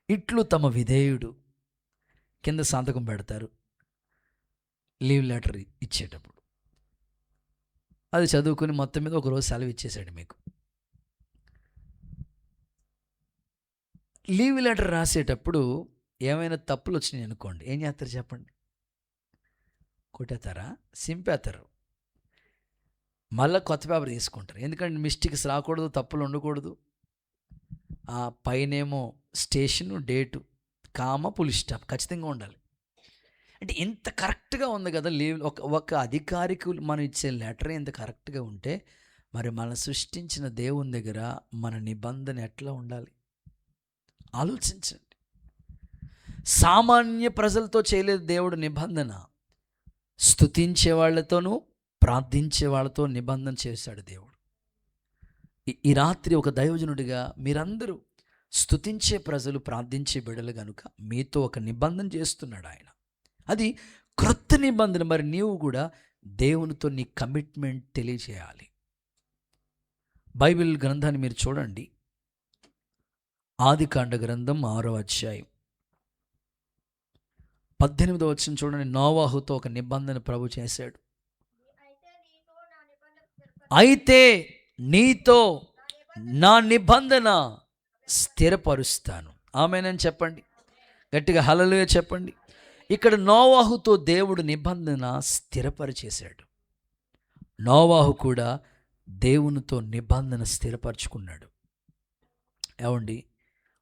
ఇట్లు తమ విధేయుడు కింద సంతకం పెడతారు లీవ్ లెటర్ ఇచ్చేటప్పుడు. అది చదువుకుని మొత్తం మీద ఒకరోజు సెలవు ఇచ్చేసాడు మీకు. లీవ్ లెటర్ రాసేటప్పుడు ఏమైనా తప్పులు వచ్చినాయి అనుకోండి, ఏం చేస్తారు చెప్పండి? కొట్టేస్తారా? సింపేస్తారు. మళ్ళీ కొత్త పేపర్ తీసుకుంటారు. ఎందుకంటే మిస్టేక్స్ రాకూడదు, తప్పులు ఉండకూడదు. ఆ పైనేమో స్టేషను, డేటు, కామ, పులి స్టాప్ ఖచ్చితంగా ఉండాలి. అంటే ఇంత కరెక్ట్గా ఉంది కదా లీవ్. ఒక అధికారికి మనం ఇచ్చే లెటర్ ఇంత కరెక్ట్గా ఉంటే మరి మనం సృష్టించిన దేవుని దగ్గర మన నిబంధన ఎట్లా ఉండాలి ఆలోచించండి. సామాన్య ప్రజలతో చేయలేదు దేవుడు నిబంధన, స్తుతించే వాళ్ళతోనూ ప్రార్థించే వాళ్ళతో నిబంధన చేశాడు దేవుడు. ఈ రాత్రి ఒక దైవజనుడిగా మీరందరూ స్తుతించే ప్రజలు, ప్రార్థించే బిడ్డలు కనుక మీతో ఒక నిబంధన చేస్తున్నాడు ఆయన. అది క్రొత్త నిబంధన. మరి నీవు కూడా దేవునితో నీ కమిట్మెంట్ తెలియజేయాలి. బైబిల్ గ్రంథాన్ని మీరు చూడండి. ఆదికాండ గ్రంథం 6వ అధ్యాయం 18వ వచనం చూడండి. నోవాహుతో ఒక నిబంధన ప్రభు చేశాడు. అయితే నీతో నా నిబంధన స్థిరపరుస్తాను. ఆమేనని చెప్పండి. గట్టిగా హల్లెలూయా చెప్పండి. ఇక్కడ నోవాహుతో దేవుడు నిబంధన స్థిరపరిచేశాడు. నోవాహు కూడా దేవునితో నిబంధన స్థిరపరచుకున్నాడు. ఏమండి,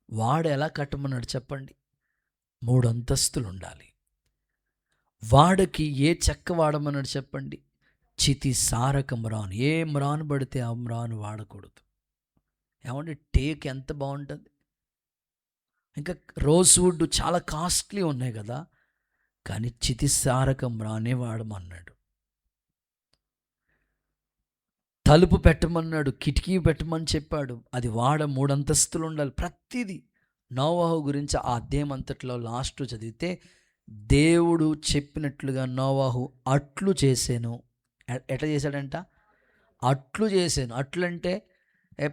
వాడు ఎలా కట్టమన్నాడు చెప్పండి? 3 అంతస్తులు ఉండాలి. వాడికి ఏ చెక్క వాడమన్నాడు చెప్పండి? చితి సారక మ్రాను. ఏ మ్రాను పడితే ఆ మ్రాను వాడకూడదు. ఏమంటే టేక్ ఎంత బాగుంటుంది. ఇంకా రోజ్వుడ్ చాలా కాస్ట్లీ ఉన్నాయి కదా, కానీ చితి సారక మ్రానే వాడమన్నాడు. తలుపు పెట్టమన్నాడు, కిటికీ పెట్టమని చెప్పాడు. అది 3 అంతస్తులు ఉండాలి. ప్రతిదీ నోవాహు గురించి ఆ అధ్యాయం అంతట్లో లాస్ట్ చదివితే దేవుడు చెప్పినట్లుగా నోవాహు అట్లు చేశాను. ఎట్లా చేశాడంట? అట్లు చేశాను. అట్లంటే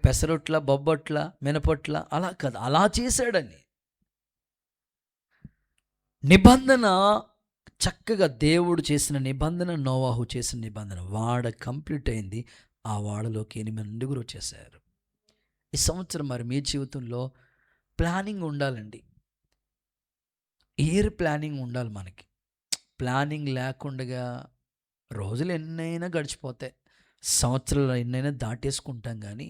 పెసరొట్ల, బొబ్బట్ల, మినపొట్ల అలా కాదు, అలా చేశాడని. నిబంధన చక్కగా దేవుడు చేసిన నిబంధన, నోవాహు చేసిన నిబంధన వాడ కంప్లీట్ అయింది. ఆ వాడలోకి 8 వచ్చేసారు. ఈ సంవత్సరం మరి మీ జీవితంలో ప్లానింగ్ ఉండాలండి. ఇయర్ ప్లానింగ్ ఉండాలి మనకి. ప్లానింగ్ లేకుండా రోజులు ఎన్నైనా గడిచిపోతాయి, సంవత్సరాలు ఎన్నైనా దాటేసుకుంటాం. కానీ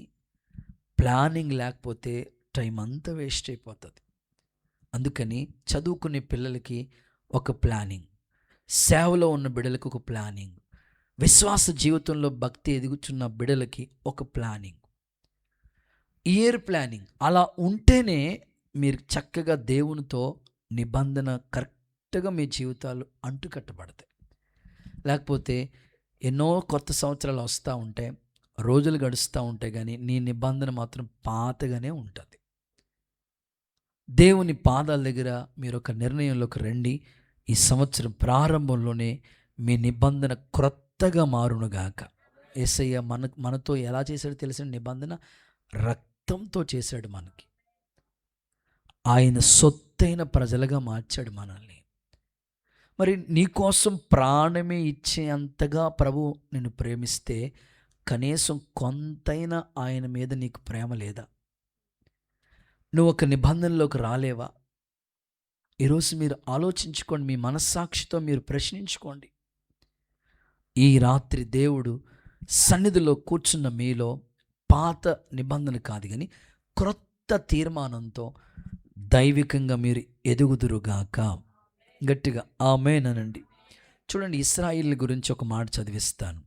ప్లానింగ్ లేకపోతే టైం అంతా వేస్ట్ అయిపోతుంది. అందుకని చదువుకునే పిల్లలకి ఒక ప్లానింగ్, సేవలో ఉన్న బిడ్డలకు ఒక ప్లానింగ్, విశ్వాస జీవితంలో భక్తి ఎదుగుతున్న బిడ్డలకి ఒక ప్లానింగ్, ఇయర్ ప్లానింగ్. అలా ఉంటేనే మీరు చక్కగా దేవునితో నిబంధన కరెక్ట్గా మీ జీవితాలు అంటుకట్టబడతాయి. లేకపోతే ఎన్నో కొత్త సంవత్సరాలు వస్తూ ఉంటాయి, రోజులు గడుస్తూ ఉంటాయి, కానీ నీ నిబంధన మాత్రం పాతగానే ఉంటుంది. దేవుని పాదాల దగ్గర మీరు ఒక నిర్ణయంలోకి రండి. ఈ సంవత్సరం ప్రారంభంలోనే మీ నిబంధన క్రొత్తగా మారునుగాక. యేసయ్య మనతో ఎలా చేశాడో తెలిసిన నిబంధన రక్తంతో చేశాడు. మనకి ఆయన సొత్తైన ప్రజలుగా మార్చాడు మనల్ని. మరి నీకోసం ప్రాణమే ఇచ్చేంతగా ప్రభు నిన్ను ప్రేమిస్తే కనీసం కొంతైనా ఆయన మీద నీకు ప్రేమ లేదా? నువ్వు ఒక నిబంధనలోకి రాలేవా? ఈరోజు మీరు ఆలోచించుకోండి, మీ మనస్సాక్షితో మీరు ప్రశ్నించుకోండి. ఈ రాత్రి దేవుడు సన్నిధిలో కూర్చున్న మీలో పాత నిబంధన కాదు కానీ క్రొత్త తీర్మానంతో దైవికంగా మీరు ఎదుగుదురుగాక. గట్టిగా ఆమేన్ అనండి. చూడండి, ఇశ్రాయేలు గురించి ఒక మాట చదివిస్తాను.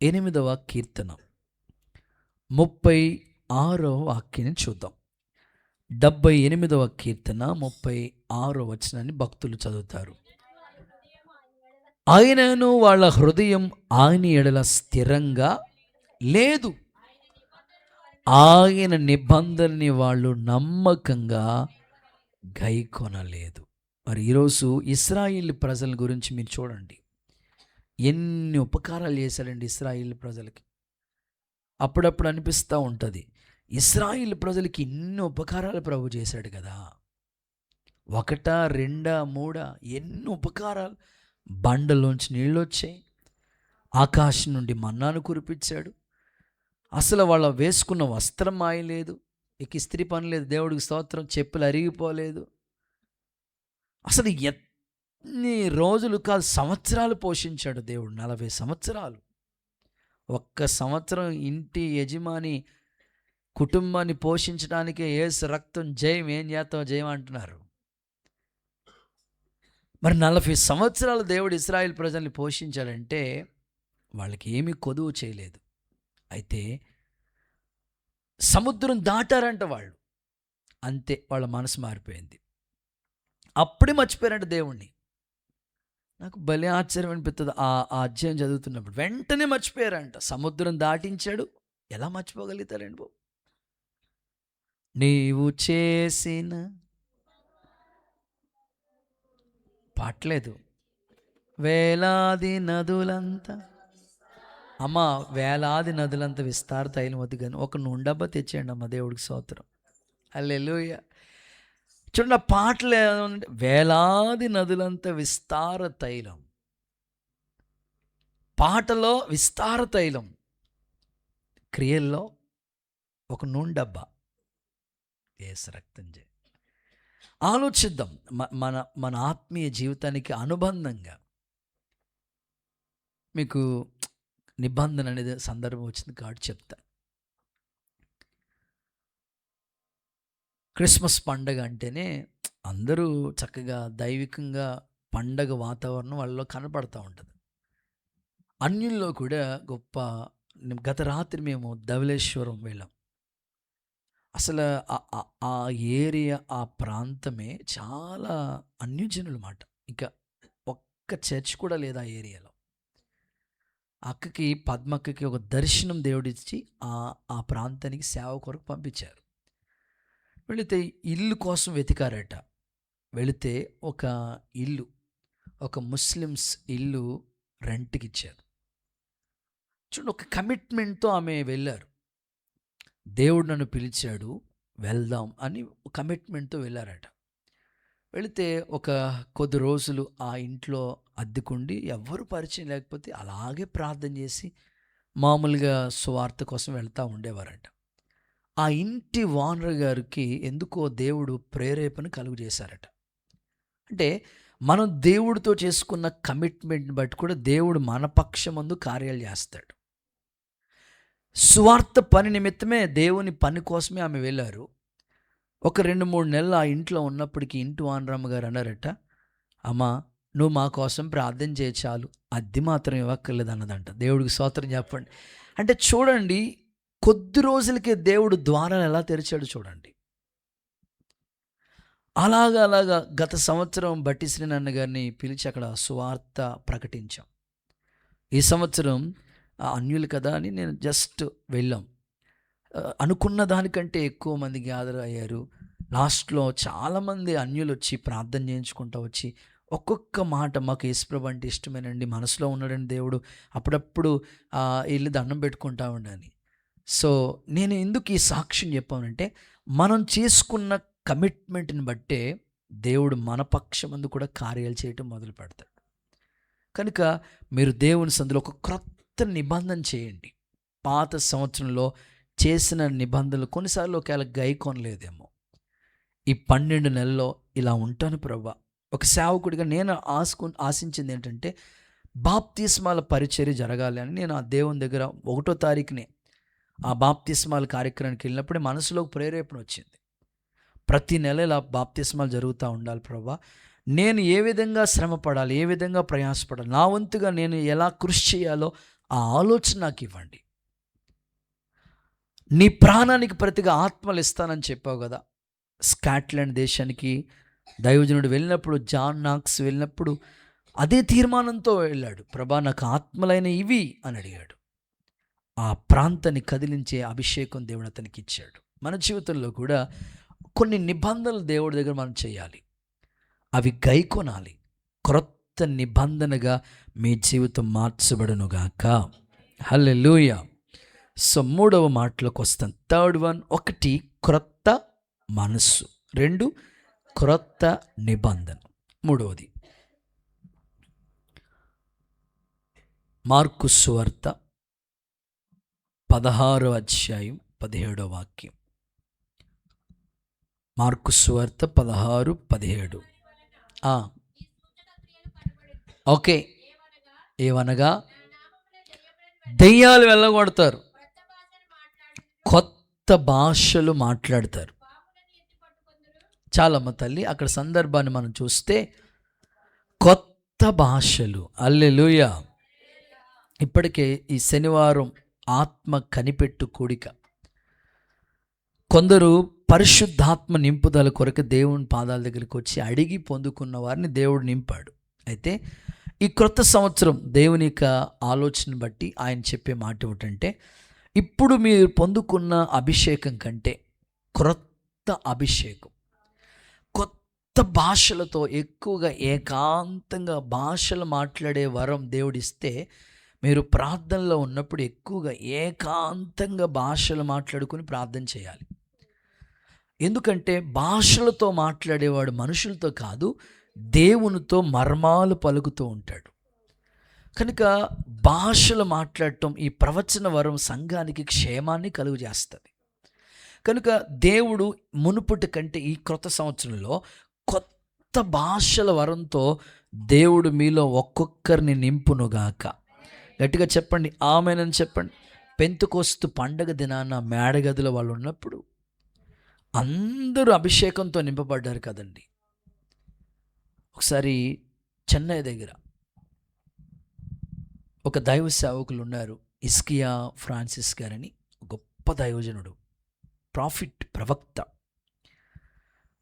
78వ కీర్తన 36వ వాక్యాన్ని చూద్దాం. 78వ కీర్తన 36వ వచనాన్ని భక్తులు చదువుతారు. ఆయనను వాళ్ళ హృదయం ఆయన ఎడల స్థిరంగా లేదు, ఆయన నిబంధనని వాళ్ళు నమ్మకంగా గైకొనలేదు. మరి ఈరోజు ఇశ్రాయేలు ప్రజల గురించి మీరు చూడండి, ఎన్ని ఉపకారాలు చేశారండి ఇశ్రాయేలు ప్రజలకి. అప్పుడప్పుడు అనిపిస్తూ ఉంటుంది, ఇశ్రాయేలు ప్రజలకి ఎన్ని ఉపకారాలు ప్రభు చేశాడు కదా. ఒకటా రెండా మూడా, ఎన్ని ఉపకారాలు. బండలోంచి నీళ్ళు వచ్చాయి, ఆకాశం నుండి మన్నాను కురిపించాడు, అసలు వాళ్ళ వేసుకున్న వస్త్రం మాయలేదు, ఇక ఇస్త్రీ పని లేదు, దేవుడికి స్తోత్రం, చెప్పులు అరిగిపోలేదు. అసలు ఎన్ని రోజులు కాదు, సంవత్సరాలు పోషించాడు దేవుడు. 40 సంవత్సరాలు. ఒక్క సంవత్సరం ఇంటి యజమాని కుటుంబాన్ని పోషించడానికే యేసు రక్తం జయం, ఏం చేస్తావు జయం అంటున్నారు. మరి 40 సంవత్సరాలు దేవుడు ఇశ్రాయేలు ప్రజల్ని పోషించాడంటే వాళ్ళకి ఏమీ కొదువు చేయలేదు. అయితే సముద్రం దాటారంట వాళ్ళు, అంతే, వాళ్ళ మనసు మారిపోయింది. అప్పుడే మర్చిపోయారంట దేవుణ్ణి. నాకు భలే ఆశ్చర్యం అనిపిస్తుంది ఆ అధ్యాయం చదువుతున్నప్పుడు. వెంటనే మర్చిపోయారంట. సముద్రం దాటించాడు, ఎలా మర్చిపోగలుగుతారండి బాబు? నీవు చేసిన పాటలేదు, వేలాది నదులంతా, అమ్మ వేలాది నదులంతా విస్తార తైలం వద్దు కానీ ఒక నుండబ్బ తెచ్చేయండి అమ్మ, దేవుడికి స్తోత్రం, హల్లెలూయా. చూడండి, ఆ పాటలు ఏమంటే వేలాది నదులంతా విస్తార తైలం. పాటలో విస్తార తైలం, క్రియల్లో ఒక నుండబ్బ, యేసు రక్తం చేయి. ఆలోచిద్దాం, మన ఆత్మీయ జీవితానికి అనుబంధంగా మీకు నిబంధన అనేది సందర్భం వచ్చింది కాబట్టి చెప్తా. క్రిస్మస్ పండగ అంటేనే అందరూ చక్కగా దైవికంగా పండగ వాతావరణం వాళ్ళలో కనపడుతూ ఉంటుంది. అన్యుల్లో కూడా గొప్ప. గత రాత్రి మేము ధవళేశ్వరం వెళ్ళాం. అసలు ఆ ఏరియా, ఆ ప్రాంతమే చాలా అన్యజనులు మాట. ఇంకా ఒక్క చర్చ్ కూడా లేదు ఆ ఏరియాలో. అక్కకి, పద్మక్కకి ఒక దర్శనం దేవుడిచ్చి ఆ ప్రాంతానికి సేవ కొరకు పంపించారు. వెళితే ఇల్లు కోసం వెతికారట. వెళితే ఒక ఇల్లు, ఒక ముస్లిమ్స్ ఇల్లు రెంట్కి ఇచ్చారు. చూడండి, ఒక కమిట్మెంట్తో ఆమె వెళ్ళారు. దేవుడు నన్ను పిలిచాడు, వెళ్దాం అని కమిట్మెంట్తో వెళ్ళారట. వెళితే ఒక కొద్ది రోజులు ఆ ఇంట్లో అద్దెకుండి, ఎవ్వరు పరిచయం లేకపోతే అలాగే ప్రార్థన చేసి మామూలుగా సువార్త కోసం వెళ్తూ ఉండేవారట. ఆ ఇంటి ఓనర్ గారికి ఎందుకో దేవుడు ప్రేరేపణ కలుగు చేశారట. అంటే మనం దేవుడితో చేసుకున్న కమిట్మెంట్ని బట్టి కూడా దేవుడు మన పక్షమందు కార్యాలు చేస్తాడు. సువార్త పని నిమిత్తమే, దేవుని పని కోసమే ఆమె వెళ్ళారు. ఒక 2-3 నెలలు ఆ ఇంట్లో ఉన్నప్పటికీ ఇంటి ఓనరమ్మ గారు అన్నారట, అమ్మా నువ్వు మా కోసం ప్రార్థన చేయ చాలు, అద్దె మాత్రం ఇవ్వక్కర్లేదు అన్నదంట. దేవుడికి స్తోత్రం చెప్పండి. అంటే చూడండి, కొద్ది రోజులకే దేవుడు ద్వారాలు ఎలా తెరిచాడు చూడండి. అలాగా గత సంవత్సరం బట్టి శ్రీనన్న గారిని పిలిచి అక్కడ సువార్త ప్రకటించాం. ఈ సంవత్సరం అన్యులు కదా అని నేను జస్ట్ వెళ్ళాం. అనుకున్న దానికంటే ఎక్కువ మంది గ్యాదర్ అయ్యారు. లాస్ట్లో చాలామంది అన్యులు వచ్చి ప్రార్థన చేయించుకుంటూ వచ్చి ఒక్కొక్క మాట, మాకు యేసుప్రభు అంటే ఇష్టమేనండి, మనసులో ఉన్నాడండి దేవుడు, అప్పుడప్పుడు వెళ్ళి దండం పెట్టుకుంటా ఉండని. సో నేను ఎందుకు ఈ సాక్ష్యం చెప్పానంటే, మనం చేసుకున్న కమిట్మెంట్ని బట్టే దేవుడు మన పక్షమందు కూడా కార్యాలు చేయటం మొదలు పెడతాడు. కనుక మీరు దేవుని సందులో ఒక క్రొత్త నిబంధన చేయండి. పాత సంవత్సరంలో చేసిన నిబంధనలు కొన్నిసార్లు ఒకవేళ గైకొనలేదేమో, ఈ 12 నెలల్లో ఇలా ఉంటాను ప్రభా. ఒక సేవకుడిగా నేను ఆశించింది ఏంటంటే, బాప్తిస్మాల పరిచర్య జరగాలి అని. నేను ఆ దేవుని దగ్గర 1వ తారీఖునే ఆ బాప్తిస్మాల కార్యక్రమానికి వెళ్ళినప్పుడే మనసులో ప్రేరేపణ వచ్చింది. ప్రతి నెల ఇలా బాప్తిస్మాలు జరుగుతూ ఉండాలి ప్రభా. నేను ఏ విధంగా శ్రమ పడాలి, ఏ విధంగా ప్రయాసపడాలి, నా వంతుగా నేను ఎలా కృషి చేయాలో ఆ ఆలోచన నాకు ఇవ్వండి. నీ ప్రాణానికి ప్రతిగా ఆత్మలు ఇస్తానని చెప్పావు కదా. స్కాట్లాండ్ దేశానికి దైవజనుడు వెళ్ళినప్పుడు, జాన్ నాక్స్ వెళ్ళినప్పుడు అదే తీర్మానంతో వెళ్ళాడు. ప్రభా నాకు ఆత్మలైన ఇవి అని అడిగాడు. ఆ ప్రాంతాన్ని కదిలించే అభిషేకం దేవుడు అతనికి ఇచ్చాడు. మన జీవితంలో కూడా కొన్ని నిబంధనలు దేవుడి దగ్గర మనం చేయాలి, అవి గైకొనాలి. క్రొత్త నిబంధనగా మీ జీవితం మార్చబడునుగాక. హల్లెలూయా. సో 3వ మాటలోకి వస్తాం. థర్డ్ వన్, 1 క్రొత్త మనస్సు, 2 క్రొత్త నిబంధన. 3వది మార్కు సువార్త 16వ అధ్యాయం 17వ వాక్యం. మార్కు సువార్త 16:17. ఓకే. ఏమనగా దెయ్యాలు వెళ్ళగొడతారు, కొత్త భాషలు మాట్లాడతారు. చాలమ్మ తల్లి, అక్కడ సందర్భాన్ని మనం చూస్తే కొత్త భాషలు. హల్లెలూయా. ఇప్పటికే ఈ శనివారం ఆత్మ కనిపెట్టు కూడిక. కొందరు పరిశుద్ధాత్మ నింపుదల కొరకు దేవుని పాదాల దగ్గరికి వచ్చి అడిగి పొందుకున్న వారిని దేవుడు నింపాడు. అయితే ఈ క్రొత్త సంవత్సరం దేవుని యొక్క ఆలోచన బట్టి ఆయన చెప్పే మాట ఏమిటంటే, ఇప్పుడు మీరు పొందుకున్న అభిషేకం కంటే క్రొత్త అభిషేకం, కొత్త భాషలతో ఎక్కువగా ఏకాంతంగా భాషలు మాట్లాడే వరం దేవుడిస్తే, మీరు ప్రార్థనలో ఉన్నప్పుడు ఎక్కువగా ఏకాంతంగా భాషలు మాట్లాడుకుని ప్రార్థన చేయాలి. ఎందుకంటే భాషలతో మాట్లాడేవాడు మనుషులతో కాదు, దేవునితో మర్మాలు పలుకుతూ ఉంటాడు. కనుక భాషలు మాట్లాడటం, ఈ ప్రవచన వరం సంఘానికి క్షేమాన్ని కలుగు చేస్తుంది. కనుక దేవుడు మునుపటి కంటే ఈ క్రొత్త సంవత్సరంలో కొత్త భాషల వరంతో దేవుడు మీలో ఒక్కొక్కరిని నింపునుగాక. గట్టిగా చెప్పండి, ఆమేనని చెప్పండి. పెంతెకొస్తు పండగ దినాన మేడగదిలో వాళ్ళు ఉన్నప్పుడు అందరూ అభిషేకంతో నింపబడ్డారు కదండి. ఒకసారి చెన్నై దగ్గర ఒక దైవ సేవకులు ఉన్నారు, ఇస్కియా ఫ్రాన్సిస్ గారని, గొప్ప దైవజనుడు, ప్రాఫిట్, ప్రవక్త.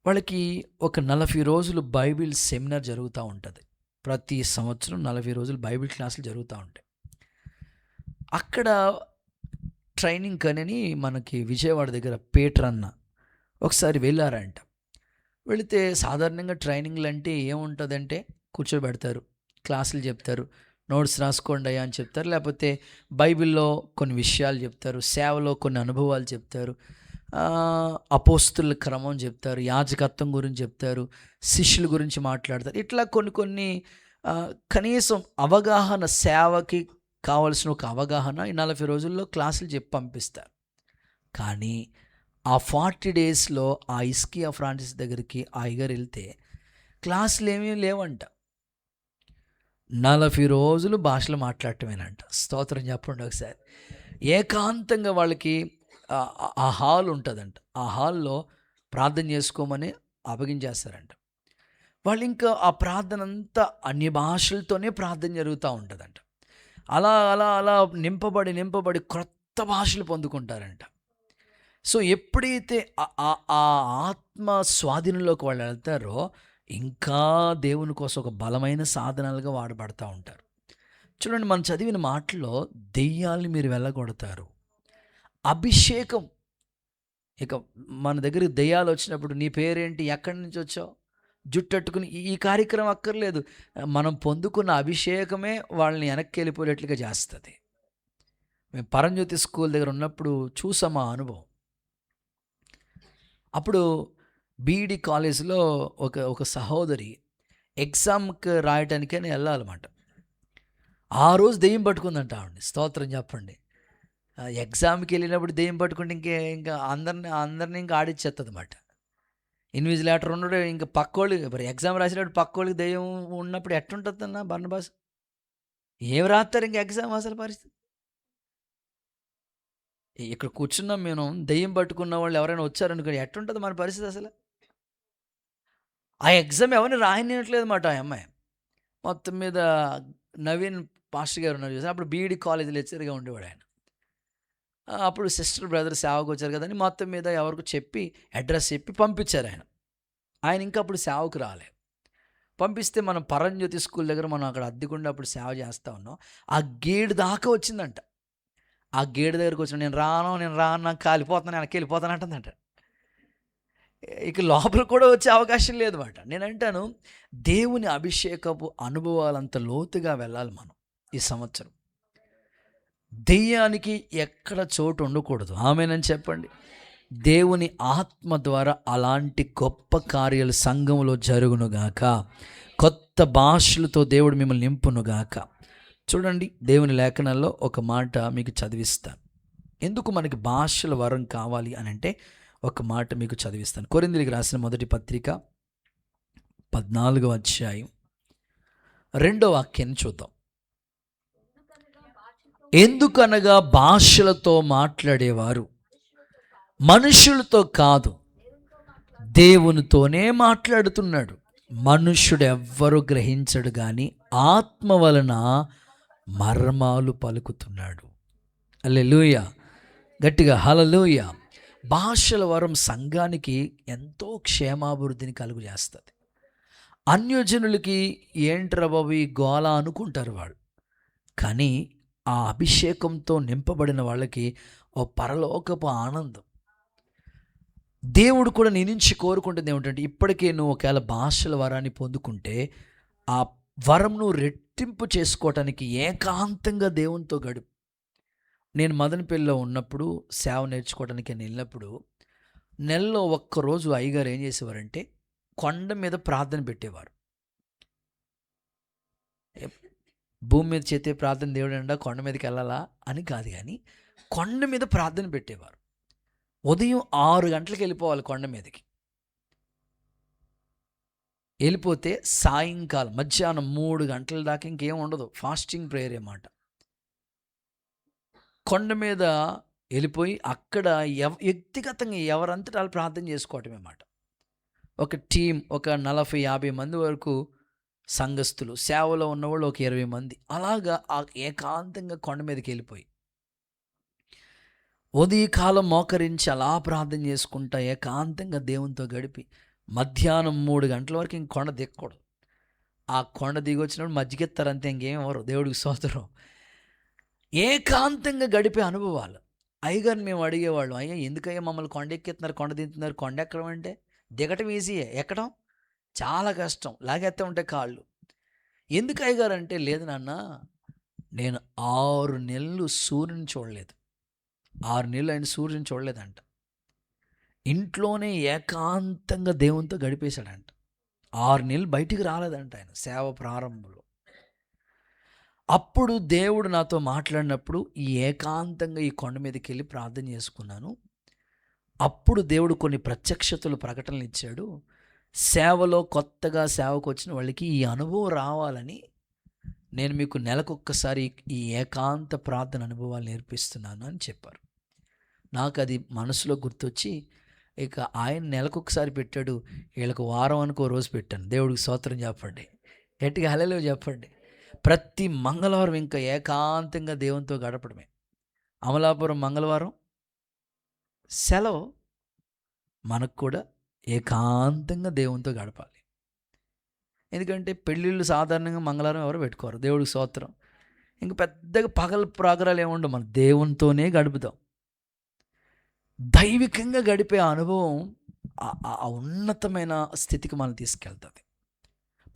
వాళ్ళకి ఒక 40 రోజులు బైబిల్ సెమినార్ జరుగుతూ ఉంటుంది. ప్రతి సంవత్సరం 40 రోజులు బైబిల్ క్లాసులు జరుగుతూ ఉంటాయి. అక్కడ ట్రైనింగ్ కనని మనకి విజయవాడ దగ్గర పీటర్ అన్న ఒకసారి వెళ్ళారంట. వెళితే సాధారణంగా ట్రైనింగ్లు అంటే ఏముంటుందంటే, కూర్చోబెడతారు, క్లాసులు చెప్తారు, నోట్స్ రాసుకోండి అయ్యా అని చెప్తారు, లేకపోతే బైబిల్లో కొన్ని విషయాలు చెప్తారు, సేవలో కొన్ని అనుభవాలు చెప్తారు, అపోస్తుల క్రమం చెప్తారు, యాజకత్వం గురించి చెప్తారు, శిష్యుల గురించి మాట్లాడతారు. ఇట్లా కొన్ని కనీసం అవగాహన, సేవకి కావాల్సిన ఒక అవగాహన ఈ 40 రోజుల్లో క్లాసులు చెప్పి పంపిస్తారు. కానీ ఆ 40 డేస్లో ఆ ఇస్కియా ఫ్రాన్సిస్ దగ్గరికి ఆ అయ్యగారు వెళ్తే క్లాసులు ఏమీ లేవంట. 40 రోజులు భాషలు మాట్లాడటమేనంట. స్తోత్రం చెప్పండి ఒకసారి. ఏకాంతంగా వాళ్ళకి ఆ హాల్ ఉంటుందంట. ఆ హాల్లో ప్రార్థన చేసుకోమని అప్పగించేస్తారంట. వాళ్ళు ఇంకా ఆ ప్రార్థన అంతా అన్య భాషలతోనే ప్రార్థన జరుగుతూ ఉంటుందంట. అలా నింపబడి క్రొత్త భాషలు పొందుకుంటారంట. సో ఎప్పుడైతే ఆ ఆత్మ స్వాధీనంలోకి వాళ్ళు వెళ్తారో ఇంకా దేవుని కోసం ఒక బలమైన సాధనాలుగా వాడబడతా ఉంటారు. చూడండి, మనం చదివిన మాటల్లో దెయ్యాల్ని మీరు వెళ్ళగొడతారు, అభిషేకం. ఇక మన దగ్గరికి దెయ్యాలు వచ్చినప్పుడు నీ పేరేంటి, ఎక్కడి నుంచి వచ్చావు, జుట్టట్టుకుని ఈ కార్యక్రమం అక్కర్లేదు. మనం పొందుకున్న అభిషేకమే వాళ్ళని వెనక్కి వెళ్ళిపోయేట్లుగా చేస్తుంది. మేము పరంజ్యోతి స్కూల్ దగ్గర ఉన్నప్పుడు చూసాం ఆ అనుభవం. అప్పుడు బీఈడి కాలేజీలో ఒక సహోదరి ఎగ్జామ్కి రాయటానికని వెళ్ళాలన్నమాట. ఆ రోజు దెయ్యం పట్టుకుందంట ఆవిడని. స్తోత్రం చెప్పండి. ఎగ్జామ్కి వెళ్ళినప్పుడు దెయ్యం పట్టుకుంటే ఇంకా అందరిని ఇంకా ఆడిచ్చేస్తుంది అన్నమాట. ఇన్విజిలేటర్ ఉన్నాడు, ఇంకా పక్కోళ్ళు మరి ఎగ్జామ్ రాసేటప్పుడు పక్కోళ్ళకి దెయ్యం ఉన్నప్పుడు ఎట్టుంటుందన్న బర్నబాస్? ఏం రాస్తారు ఇంక ఎగ్జామ్ అసలు పరిస్థితి? ఇక్కడ కూర్చున్నాం మేము, దెయ్యం పట్టుకున్న వాళ్ళు ఎవరైనా వచ్చారనుకోండి, ఎట్టుంటుంది మన పరిస్థితి అసలు? ఆ ఎగ్జామ్ ఎవరిని రాయనియట్లేదు మాట ఆ అమ్మాయి. మొత్తం మీద నవీన్ పాస్టర్ గారు ఉన్నారు చూసారు, అప్పుడు బీఈడి కాలేజ్ లెక్చరర్గా ఉండేవాడు ఆయన. అప్పుడు సిస్టర్ బ్రదర్ సేవకు వచ్చారు కదని మొత్తం మీద ఎవరికి చెప్పి అడ్రస్ చెప్పి పంపించారు ఆయన. ఆయన ఇంకా అప్పుడు సేవకు రాలే. పంపిస్తే మనం పరంజ్యోతి స్కూల్ దగ్గర మనం అక్కడ అద్దెకుండా అప్పుడు సేవ చేస్తూ ఉన్నాం. ఆ గేటు దాకా వచ్చిందంట. ఆ గేటు దగ్గరకు వచ్చిన నేను రాను నాకు కాలిపోతాను, వెనక్కి వెళ్ళిపోతాను అంటుందంట. ఇక లోపల కూడా వచ్చే అవకాశం లేదు మాట. నేను అంటాను, దేవుని అభిషేకపు అనుభవాలంత లోతుగా వెళ్ళాలి మనం ఈ సంవత్సరం. దెయ్యానికి ఎక్కడ చోటు ఉండకూడదు. ఆమేనని చెప్పండి. దేవుని ఆత్మ ద్వారా అలాంటి గొప్ప కార్యాలు సంఘంలో జరుగునుగాక. కొత్త భాషలతో దేవుడు మిమ్మల్ని నింపునుగాక. చూడండి, దేవుని లేఖనాల్లో ఒక మాట మీకు చదివిస్తాను. ఎందుకు మనకి భాషల వరం కావాలి అని అంటే ఒక మాట మీకు చదివిస్తాను. కొరింథీయులకు రాసిన మొదటి పత్రిక 14వ అధ్యాయం 2వ వాక్యాన్ని చూద్దాం. ఎందుకనగా భాషలతో మాట్లాడేవారు మనుషులతో కాదు, దేవునితోనే మాట్లాడుతున్నాడు. మనుష్యుడు ఎవ్వరు గ్రహించడు కానీ ఆత్మ వలన మర్మాలు పలుకుతున్నాడు. హల్లెలూయా, గట్టిగా హల్లెలూయా. భాషల వరం సంఘానికి ఎంతో క్షేమాభివృద్ధిని కలుగు చేస్తుంది. అన్యజనులకి ఏంట్రా బాబు ఈ గోల అనుకుంటారు వాళ్ళు, కానీ ఆ అభిషేకంతో నింపబడిన వాళ్ళకి ఓ పరలోకపు ఆనందం. దేవుడు కూడా నీ నుంచి కోరుకుంటుంది ఏమిటంటే, ఇప్పటికే నువ్వు ఒకవేళ భాషల వరాన్ని పొందుకుంటే ఆ వరం నువ్వు రెట్టింపు చేసుకోవటానికి ఏకాంతంగా దేవునితో గడుపు. నేను మదనపల్లిలో ఉన్నప్పుడు సేవ నేర్చుకోవడానికి నేను వెళ్ళినప్పుడు నెలలో ఒక్కరోజు అయ్యగారు ఏం చేసేవారంటే కొండ మీద ప్రార్థన పెట్టేవారు. భూమి మీద చేతే ప్రార్థన దేవుడు అండా కొండ మీదకి వెళ్ళాలా అని కాదు, కానీ కొండ మీద ప్రార్థన పెట్టేవారు. ఉదయం 6 గంటలకు వెళ్ళిపోవాలి కొండ మీదకి. వెళ్ళిపోతే సాయంకాలం మధ్యాహ్నం 3 గంటల దాకా ఇంకేం ఉండదు, ఫాస్టింగ్ ప్రేయర్ అన్నమాట. కొండ మీద వెళ్ళిపోయి అక్కడ వ్యక్తిగతంగా ఎవరంతటా వాళ్ళు ప్రార్థన చేసుకోవటమే మాట. ఒక టీం ఒక 40-50 మంది వరకు సంఘస్థులు, సేవలో ఉన్నవాళ్ళు ఒక 20 మంది, అలాగా ఏకాంతంగా కొండ మీదకి వెళ్ళిపోయి ఉదయకాలం మోకరించి అలా ప్రార్థన చేసుకుంటా ఏకాంతంగా దేవునితో గడిపి మధ్యాహ్నం 3 గంటల వరకు ఇంక కొండ దిక్కకూడదు. ఆ కొండ దిగి వచ్చినప్పుడు మజ్జిగెత్తారంతే, ఇంకేం ఎవరు దేవుడికి స్తోత్రం. ఏకాంతంగా గడిపే అనుభవాలు. అయ్యగారిని మేము అడిగేవాళ్ళం, అయ్యా ఎందుకయ్యా మమ్మల్ని కొండ ఎక్కిస్తున్నారు, కొండ దింతున్నారు? కొండ ఎక్కడం అంటే దిగటం ఈజీయే, ఎక్కడం చాలా కష్టం, లాగేస్తూ ఉంటే కాళ్ళు. ఎందుకు అయ్యగారు అంటే, లేదు నాన్న, నేను 6 నెలలు సూర్యుని చూడలేదు. 6 నెలలు ఆయన సూర్యుని చూడలేదంట. ఇంట్లోనే ఏకాంతంగా దేవునితో గడిపేశాడంట. 6 నెలలు బయటికి రాలేదంట ఆయన సేవ ప్రారంభంలో. అప్పుడు దేవుడు నాతో మాట్లాడినప్పుడు ఈ ఏకాంతంగా ఈ కొండ మీదకి వెళ్ళి ప్రార్థన చేసుకున్నాను. అప్పుడు దేవుడు కొన్ని ప్రత్యక్షతలు ప్రకటనలు ఇచ్చాడు. సేవలో కొత్తగా సేవకు వచ్చిన వాళ్ళకి ఈ అనుభవం రావాలని నేను మీకు నెలకొక్కసారి ఈ ఏకాంత ప్రార్థన అనుభవాలు నేర్పిస్తున్నాను అని చెప్పారు. నాకు అది మనసులో గుర్తొచ్చి ఇక ఆయన నెలకొకసారి పెట్టాడు, వీళ్ళకి వారం అనుకో రోజు పెట్టాను. దేవుడికి స్తోత్రం చెప్పండి, గట్టిగా హల్లెలూయా చెప్పండి. ప్రతి మంగళవారం ఇంకా ఏకాంతంగా దేవునితో గడపడమే. అమలాపురం మంగళవారం సెలవు మనకు కూడా ఏకాంతంగా దేవునితో గడపాలి. ఎందుకంటే పెళ్ళిళ్ళు సాధారణంగా మంగళవారం ఎవరు పెట్టుకోరు, దేవుడికి స్తోత్రం. ఇంక పెద్దగా పగలు ప్రాగరాలు ఏముండవు, మనం దేవునితోనే గడుపుదాం. దైవికంగా గడిపే అనుభవం ఆ ఉన్నతమైన స్థితికి మనం తీసుకెళ్తుంది.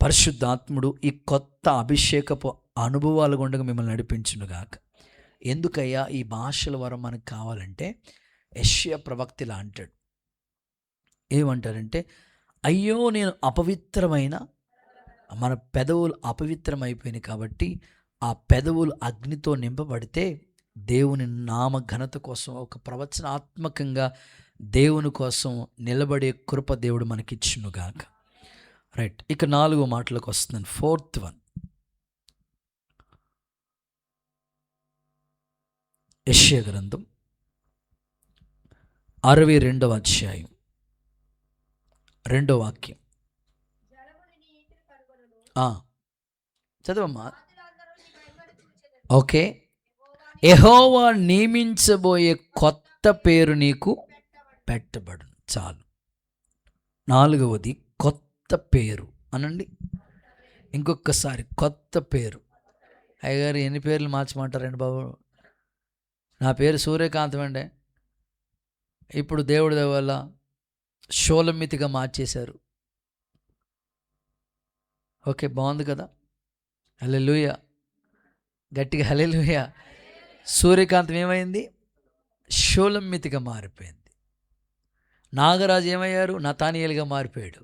పరిశుద్ధాత్ముడు ఈ కొత్త అభిషేకపు అనుభవాల గుండా మిమ్మల్ని నడిపించునుగాక. ఎందుకయ్యా ఈ భాషల వరం మనకు కావాలంటే, యెషయా ప్రవక్త ఇలా అంటాడు. ఏమంటారంటే, అయ్యో నేను అపవిత్రమైన, మన పెదవులు అపవిత్రమైపోయినాయి కాబట్టి ఆ పెదవులు అగ్నితో నింపబడితే దేవుని నామ ఘనత కోసం ఒక ప్రవచనాత్మకంగా దేవుని కోసం నిలబడే కృప దేవుడు మనకిచ్చునుగాక. రైట్, ఇక 4వ మాటలకు వస్తున్నాను. 4th వన్, యెషయా గ్రంథం 62వ అధ్యాయం 2వ వాక్యం. చదవమ్మా. ఓకే. యెహోవా నియమించబోయే కొత్త పేరు నీకు పెట్టబడును. చాలు. 4వది కొత్త పేరు అనండి. ఇంకొకసారి కొత్త పేరు. అయ్యగారు ఎన్ని పేర్లు మార్చమంటారండి బాబు? నా పేరు సూర్యకాంతం అండి, ఇప్పుడు దేవుడి దయ వల్ల షోలమితిగా మార్చేశారు. ఓకే, బాగుంది కదా? హల్లెలూయా, గట్టిగా హల్లెలూయా. సూర్యకాంతం ఏమైంది? షోలమితిగా మారిపోయింది. నాగరాజు ఏమయ్యారు? నతానియేలుగా మారిపోయాడు.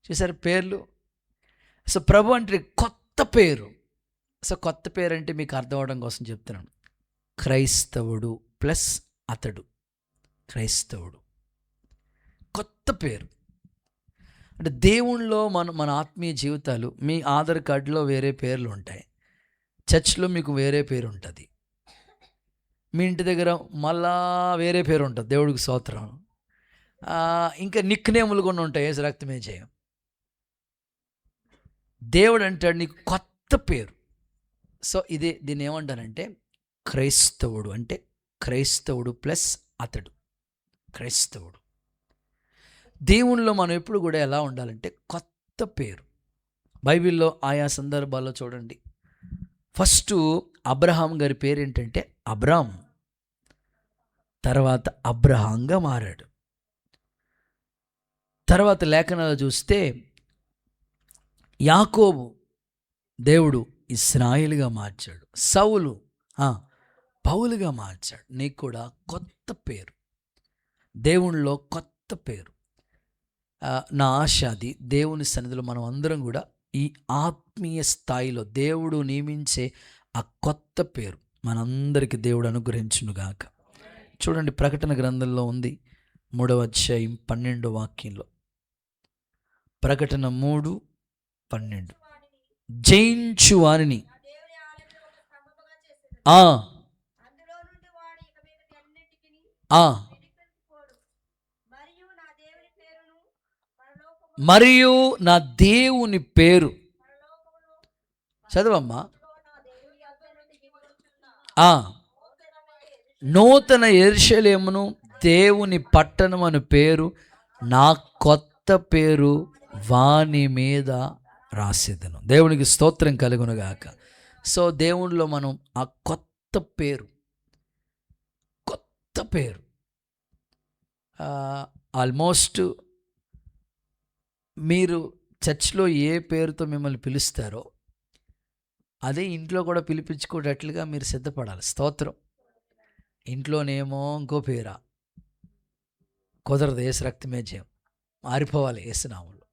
చూసారు పేర్లు. సో ప్రభు అంటే కొత్త పేరు. సో కొత్త పేరు అంటే మీకు అర్థం అవడం కోసం చెప్తున్నాను. క్రైస్తవుడు ప్లస్ అతడు. క్రైస్తవుడు కొత్త పేరు. అంటే దేవుణ్ణిలో మన ఆత్మీయ జీవితాలు, మీ ఆధార్ కార్డులో వేరే పేర్లు ఉంటాయి, చర్చ్లో మీకు వేరే పేరు ఉంటుంది, మీ ఇంటి దగ్గర మళ్ళా వేరే పేరు ఉంటుంది, దేవుడికి స్తోత్రం. ఇంకా నిక్ నేములు కూడా ఉంటాయి, యేసు రక్తమే జయం. దేవుడు అంటాడు నీకు కొత్త పేరు. సో దీన్ని ఏమంటారంటే క్రైస్తవుడు. అంటే క్రైస్తవుడు ప్లస్ అతడు. క్రైస్తవుడు. దేవునిలో మనం ఎప్పుడు కూడా ఎలా ఉండాలంటే కొత్త పేరు. బైబిల్లో ఆయా సందర్భాల్లో చూడండి. ఫస్ట్ అబ్రహాం గారి పేరు ఏంటంటే అబ్రామ్, తర్వాత అబ్రహాంగా మారాడు. తర్వాత లేఖనాలు చూస్తే యాకోబు దేవుడు ఇశ్రాయేలుగా మార్చాడు, సౌలు పౌలుగా మార్చాడు. నీకు కూడా కొత్త పేరు, దేవునిలో కొత్త పేరు. నా ఆశ అది, దేవుని సన్నిధిలో మనం అందరం కూడా ఈ ఆత్మీయ స్థాయిలో దేవుడు నియమించే ఆ కొత్త పేరు మనందరికీ దేవుడు అనుగ్రహించునుగాక. చూడండి, ప్రకటన గ్రంథంలో ఉంది 3వ అధ్యాయం 12వ వాక్యంలో. ప్రకటన 3:12, జయించు వారిని మరియు నా దేవుని పేరు, చదవమ్మా, నూతన యెరూషలేమును దేవుని పట్టణం అని పేరు, నా కొత్త పేరు వాని మీద రాసేదను. దేవునికి స్తోత్రం కలుగునుగాక. సో దేవునిలో మనం ఆ కొత్త పేరు ఆల్మోస్ట్ మీరు చర్చ్లో ఏ పేరుతో మిమ్మల్ని పిలుస్తారో అదే ఇంట్లో కూడా పిలిపించుకోవట్లుగా మీరు సిద్ధపడాలి. స్తోత్రం. ఇంట్లోనేమో ఇంకో పేరా, కుదరదు. యేసు రక్తమే జయం. మారిపోవాలి యేసునామంలో.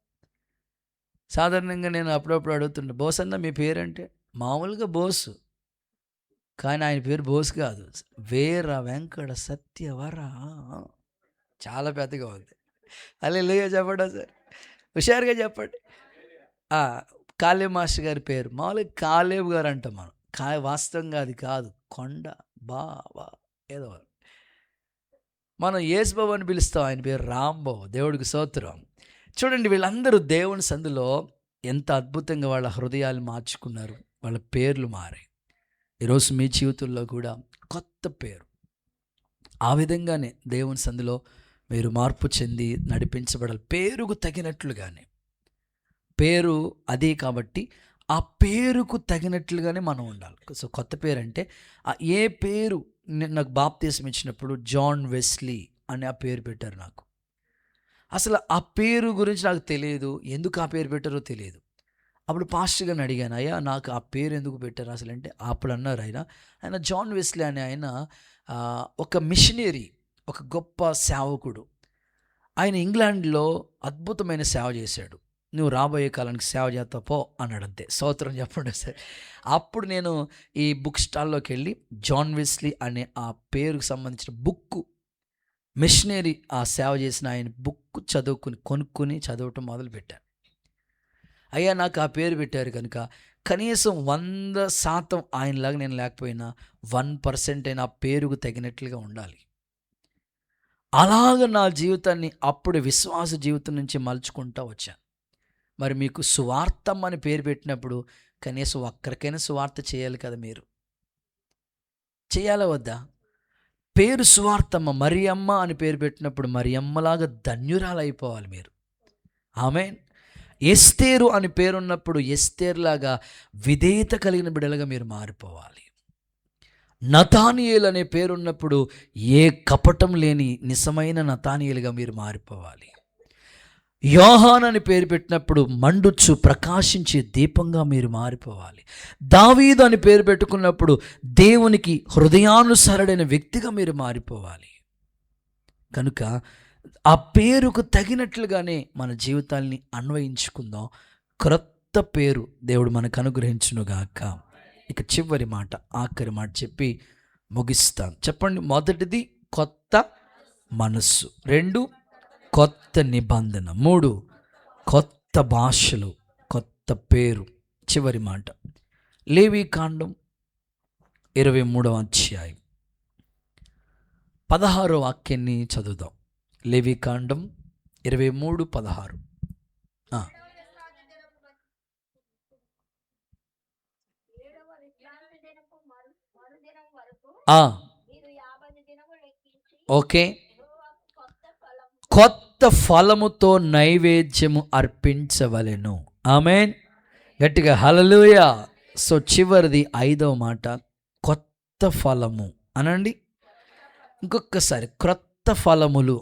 సాధారణంగా నేను అప్పుడప్పుడు అడుగుతుండే, బోస్ అన్న మీ పేరంటే మామూలుగా బోసు, కానీ ఆయన పేరు బోస్ కాదు, వీర వెంకట సత్యవర. చాలా పెద్దగా ఉంది. హల్లెలూయా చెప్పండి సార్, హుషారుగా చెప్పండి. కాలేబ్ మాస్టర్ గారి పేరు మామూలుగా కాలేబ్ గారు అంటాం మనం, వాస్తవంగా అది కాదు, కొండ బాబా ఏదో. మనం యేసుబాబు అని పిలుస్తాం, ఆయన పేరు రాంబాబు. దేవుడికి స్తోత్రం. చూడండి, వీళ్ళందరూ దేవుని సందులో ఎంత అద్భుతంగా వాళ్ళ హృదయాలు మార్చుకున్నారు, వాళ్ళ పేర్లు మారాయి. ఈరోజు మీ జీవితంలో కూడా కొత్త పేరు, ఆ విధంగానే దేవుని సందులో మీరు మార్పు చెంది నడిపించబడాలి. పేరుకు తగినట్లుగానే, పేరు అదే కాబట్టి ఆ పేరుకు తగినట్లుగానే మనం ఉండాలి. సో కొత్త పేరు అంటే ఏ పేరు, నాకు బాప్తీసం ఇచ్చినప్పుడు జాన్ వెస్లీ అని ఆ పేరు పెట్టారు నాకు. అసలు ఆ పేరు గురించి నాకు తెలియదు, ఎందుకు ఆ పేరు పెట్టారో తెలియదు. అప్పుడు పాస్టర్ గారిని అడిగాను, అయ్యా నాకు ఆ పేరు ఎందుకు పెట్టారు అసలు అంటే, అప్పుడు అన్నారు ఆయన జాన్ వెస్లీ అని ఆయన ఒక మిషనరీ, ఒక గొప్ప సేవకుడు. ఆయన ఇంగ్లాండ్లో అద్భుతమైన సేవ చేశాడు. నువ్వు రాబోయే కాలానికి సేవ చేస్తావు పో అన్నాడు, అంతే. స్తోత్రం చెప్పండి సరే. అప్పుడు నేను ఈ బుక్ స్టాల్లోకి వెళ్ళి జాన్ వెస్లీ అనే ఆ పేరుకు సంబంధించిన బుక్, మిషనరీ ఆ సేవ చేసిన ఆయన బుక్ కొనుక్కుని చదవటం మొదలుపెట్టాను. అయ్యా నాకు ఆ పేరు పెట్టారు కనుక కనీసం 100% ఆయనలాగా నేను లేకపోయినా 1% అయినా ఆ పేరుకు తగినట్లుగా ఉండాలి. అలాగ నా జీవితాన్ని అప్పుడు విశ్వాస జీవితం నుంచి మలుచుకుంటూ వచ్చాను. మరి మీకు సువార్తమ్మ అని పేరు పెట్టినప్పుడు కనీసం ఒక్కరికైనా సువార్త చేయాలి కదా, మీరు చేయాలా వద్దా? పేరు సువార్తమ్మ, మరియమ్మ అని పేరు పెట్టినప్పుడు మరియమ్మలాగా ధన్యురాలైపోవాలి మీరు. ఆమేన్. ఎస్తేరు అని పేరున్నప్పుడు ఎస్తేర్లాగా విధేయత కలిగిన బిడ్డలుగా మీరు మారిపోవాలి. నతానియేలు అనే పేరున్నప్పుడు ఏ కపటం లేని నిజమైన నతానియేలుగా మీరు మారిపోవాలి. యోహాన్ అని పేరు పెట్టినప్పుడు మండుచు ప్రకాశించే దీపంగా మీరు మారిపోవాలి. దావీదు అని పేరు పెట్టుకున్నప్పుడు దేవునికి హృదయానుసారుడైన వ్యక్తిగా మీరు మారిపోవాలి. కనుక ఆ పేరుకు తగినట్లుగానే మన జీవితాల్ని అన్వయించుకుందాం. క్రొత్త పేరు దేవుడు మనకు అనుగ్రహించునుగాక. ఇక చివరి మాట, ఆఖరి మాట చెప్పి ముగిస్తాను. చెప్పండి. మొదటిది కొత్త మనస్సు, 2 కొత్త నిబంధన, 3 కొత్త భాషలు, కొత్త పేరు. చివరి మాట లేవీకాండం 23వ అధ్యాయం 16వ వాక్యాన్ని చదువుదాం. లేవీకాండం 23:16. ఓకే. కొత్త ఫలముతో నైవేద్యము అర్పించవలెను. ఆమేన్. గట్టిగా హల్లెలూయా. సో చివరిది 5వ మాట కొత్త ఫలము అనండి. ఇంకొకసారి క్రొత్త ఫలములు.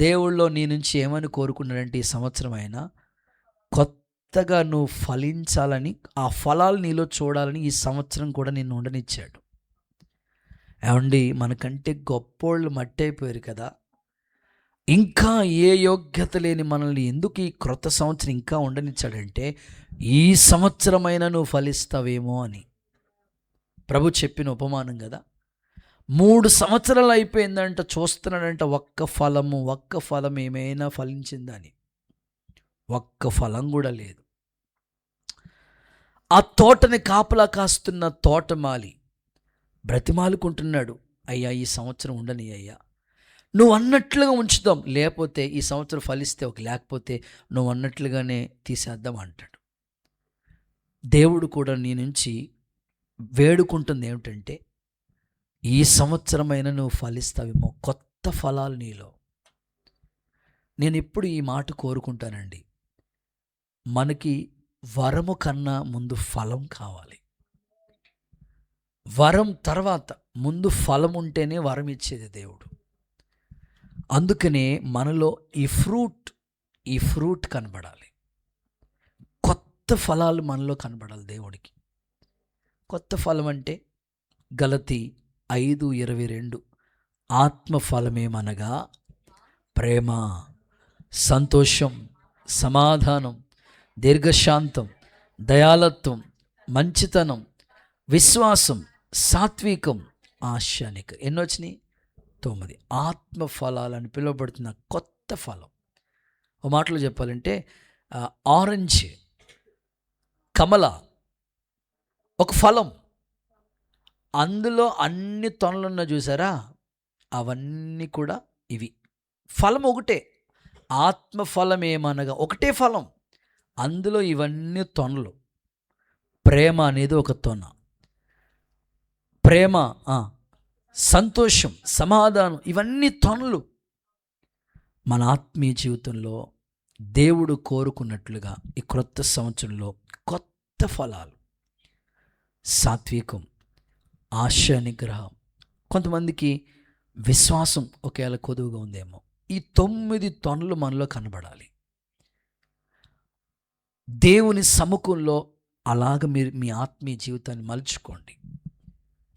దేవుళ్ళో నీ నుంచి ఏమని కోరుకున్నాడంటే, ఈ సంవత్సరం అయినా కొత్తగా నువ్వు ఫలించాలని, ఆ ఫలాలు నీలో చూడాలని ఈ సంవత్సరం కూడా నిన్ను ఉండనిచ్చాడు. ఏమండి, మనకంటే గొప్పోళ్ళు మట్టి అయిపోయారు కదా. ఇంకా ఏ యోగ్యత లేని మనల్ని ఎందుకు ఈ క్రొత్త సంవత్సరం ఇంకా ఉండనిచ్చాడంటే, ఈ సంవత్సరమైనా నువ్వు ఫలిస్తావేమో అని. ప్రభు చెప్పిన ఉపమానం కదా. 3 సంవత్సరాలు అయిపోయిందంట, చూస్తున్నాడంట ఒక్క ఫలం ఏమైనా ఫలించిందని. ఒక్క ఫలం కూడా లేదు. ఆ తోటని కాపలా కాస్తున్న తోటమాలి బ్రతిమాలుకుంటున్నాడు, అయ్యా ఈ సంవత్సరం ఉండని అయ్యా, నువ్వు అన్నట్లుగా ఉంచుదాం, లేకపోతే ఈ సంవత్సరం ఫలిస్తే లేకపోతే నువ్వు అన్నట్లుగానే తీసేద్దాం అంటాడు. దేవుడు కూడా నీ నుంచి వేడుకుంటుంది ఏమిటంటే, ఈ సంవత్సరమైనా నువ్వు ఫలిస్తావేమో, కొత్త ఫలాలు నీలో. నేను ఎప్పుడు ఈ మాట కోరుకుంటానండి, మనకి వరము కన్నా ముందు ఫలం కావాలి. వరం తర్వాత ముందు ఫలం ఉంటేనే వరం ఇచ్చేది దేవుడు. అందుకనే మనలో ఈ ఫ్రూట్ కనబడాలి. కొత్త ఫలాలు మనలో కనబడాలి దేవుడికి. కొత్త ఫలం అంటే గలతీ 5:22 ఆత్మఫలమేమనగా ప్రేమ, సంతోషం, సమాధానం, దీర్ఘశాంతం, దయాళత్వం, మంచితనం, విశ్వాసం, సాత్వికం, ఆశానిక. ఎన్ని వచ్చినాయి? 9. ఆత్మఫలాలని పిలువబడుతున్న కొత్త ఫలం. ఒక మాటలో చెప్పాలంటే ఆరెంజ్, కమల ఒక ఫలం, అందులో అన్ని తొనలున్న చూసారా, అవన్నీ కూడా ఇవి. ఫలం ఒకటే, ఆత్మఫలం ఏమనగా ఒకటే ఫలం, అందులో ఇవన్నీ తొనలు. ప్రేమ అనేది ఒక తొన. ప్రేమ, సంతోషం, సమాధానం, ఇవన్నీ తొనలు మన ఆత్మీయ జీవితంలో దేవుడు కోరుకున్నట్లుగా ఈ క్రొత్త సంవత్సరంలో కొత్త ఫలాలు, సాత్వికం, ఆశ నిగ్రహం. కొంతమందికి విశ్వాసం ఒకేలా కొదువుగా ఉందేమో. ఈ 9 తొనలు మనలో కనబడాలి. దేవుని సముఖంలో అలాగ మీరు మీ ఆత్మీయ జీవితాన్ని మలుచుకోండి.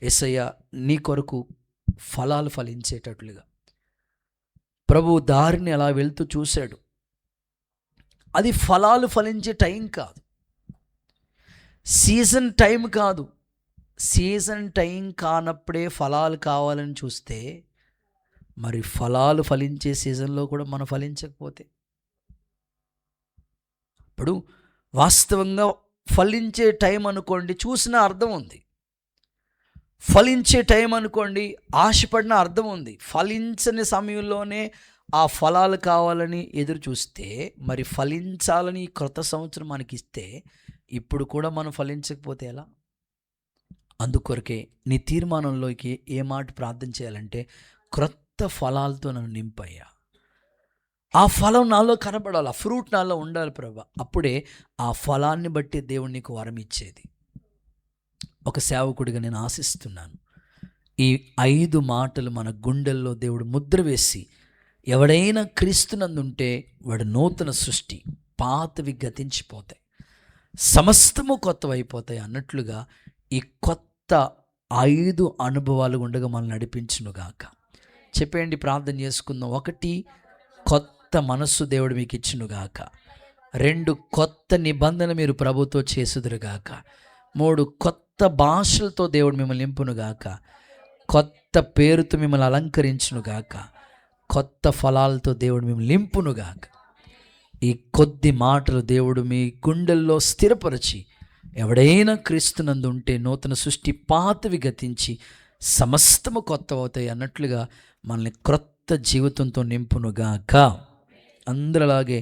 యేసయ్య నీ కొరకు ఫలాలు ఫలించేటట్లుగా ప్రభు దారిని అలా వెళ్తూ చూశాడు. అది ఫలాలు ఫలించే టైం కాదు, సీజన్ టైం కాదు. సీజన్ టైం కానప్పుడే ఫలాలు కావాలని చూస్తే మరి ఫలాలు ఫలించే సీజన్లో కూడా మనం ఫలించకపోతే, ఇప్పుడు వాస్తవంగా ఫలించే టైం అనుకోండి, చూసిన అర్థం ఉంది. ఫలించే టైం అనుకోండి, ఆశపడిన అర్థం ఉంది. ఫలించని సమయంలోనే ఆ ఫలాలు కావాలని ఎదురు చూస్తే, మరి ఫలించాలని క్రొత్త సంవత్సరం మనకి ఇస్తే ఇప్పుడు కూడా మనం ఫలించకపోతే ఎలా? అందుకొరకే నీ తీర్మానంలోకి ఏ మాట ప్రార్థన చేయాలంటే, క్రొత్త ఫలాలతో నన్ను నింపయ్యా. ఆ ఫలం నాలో కనబడాలి, ఆ ఫ్రూట్ నాలో ఉండాలి ప్రభా. అప్పుడే ఆ ఫలాన్ని బట్టి దేవుడు నీకు వరం ఇచ్చేది. ఒక సేవకుడిగా నేను ఆశిస్తున్నాను, ఈ 5 మాటలు మన గుండెల్లో దేవుడు ముద్ర వేసి, ఎవడైనా క్రీస్తునందుంటే వాడు నూతన సృష్టి, పాతవి గతించిపోతాయి, సమస్తము కొత్తవైపోతాయి అన్నట్లుగా ఈ కొత్త 5 అనుభవాలు ఉండగా మనల్ని నడిపించునుగాక. చెప్పండి, ప్రార్థన చేసుకుందాం. 1, కొత్త మనస్సు దేవుడు మీకు ఇచ్చునుగాక. 2, కొత్త నిబంధన మీరు ప్రభుతో చేసుదురుగాక. 3, కొత్త భాషలతో దేవుడు మిమ్మల్ని నింపునుగాక. కొత్త పేరుతో మిమ్మల్ని అలంకరించునుగాక. కొత్త ఫలాలతో దేవుడు మిమ్మల్ని నింపునుగాక. ఈ కొద్ది మాటలు దేవుడు మీ గుండెల్లో స్థిరపరిచి, ఎవడైనా క్రీస్తునందు ఉంటే నూతన సృష్టి, పాతవి గతించి సమస్తము కొత్త అవుతాయి అన్నట్లుగా మనల్ని క్రొత్త జీవితంతో నింపునుగాక. అందరలాగే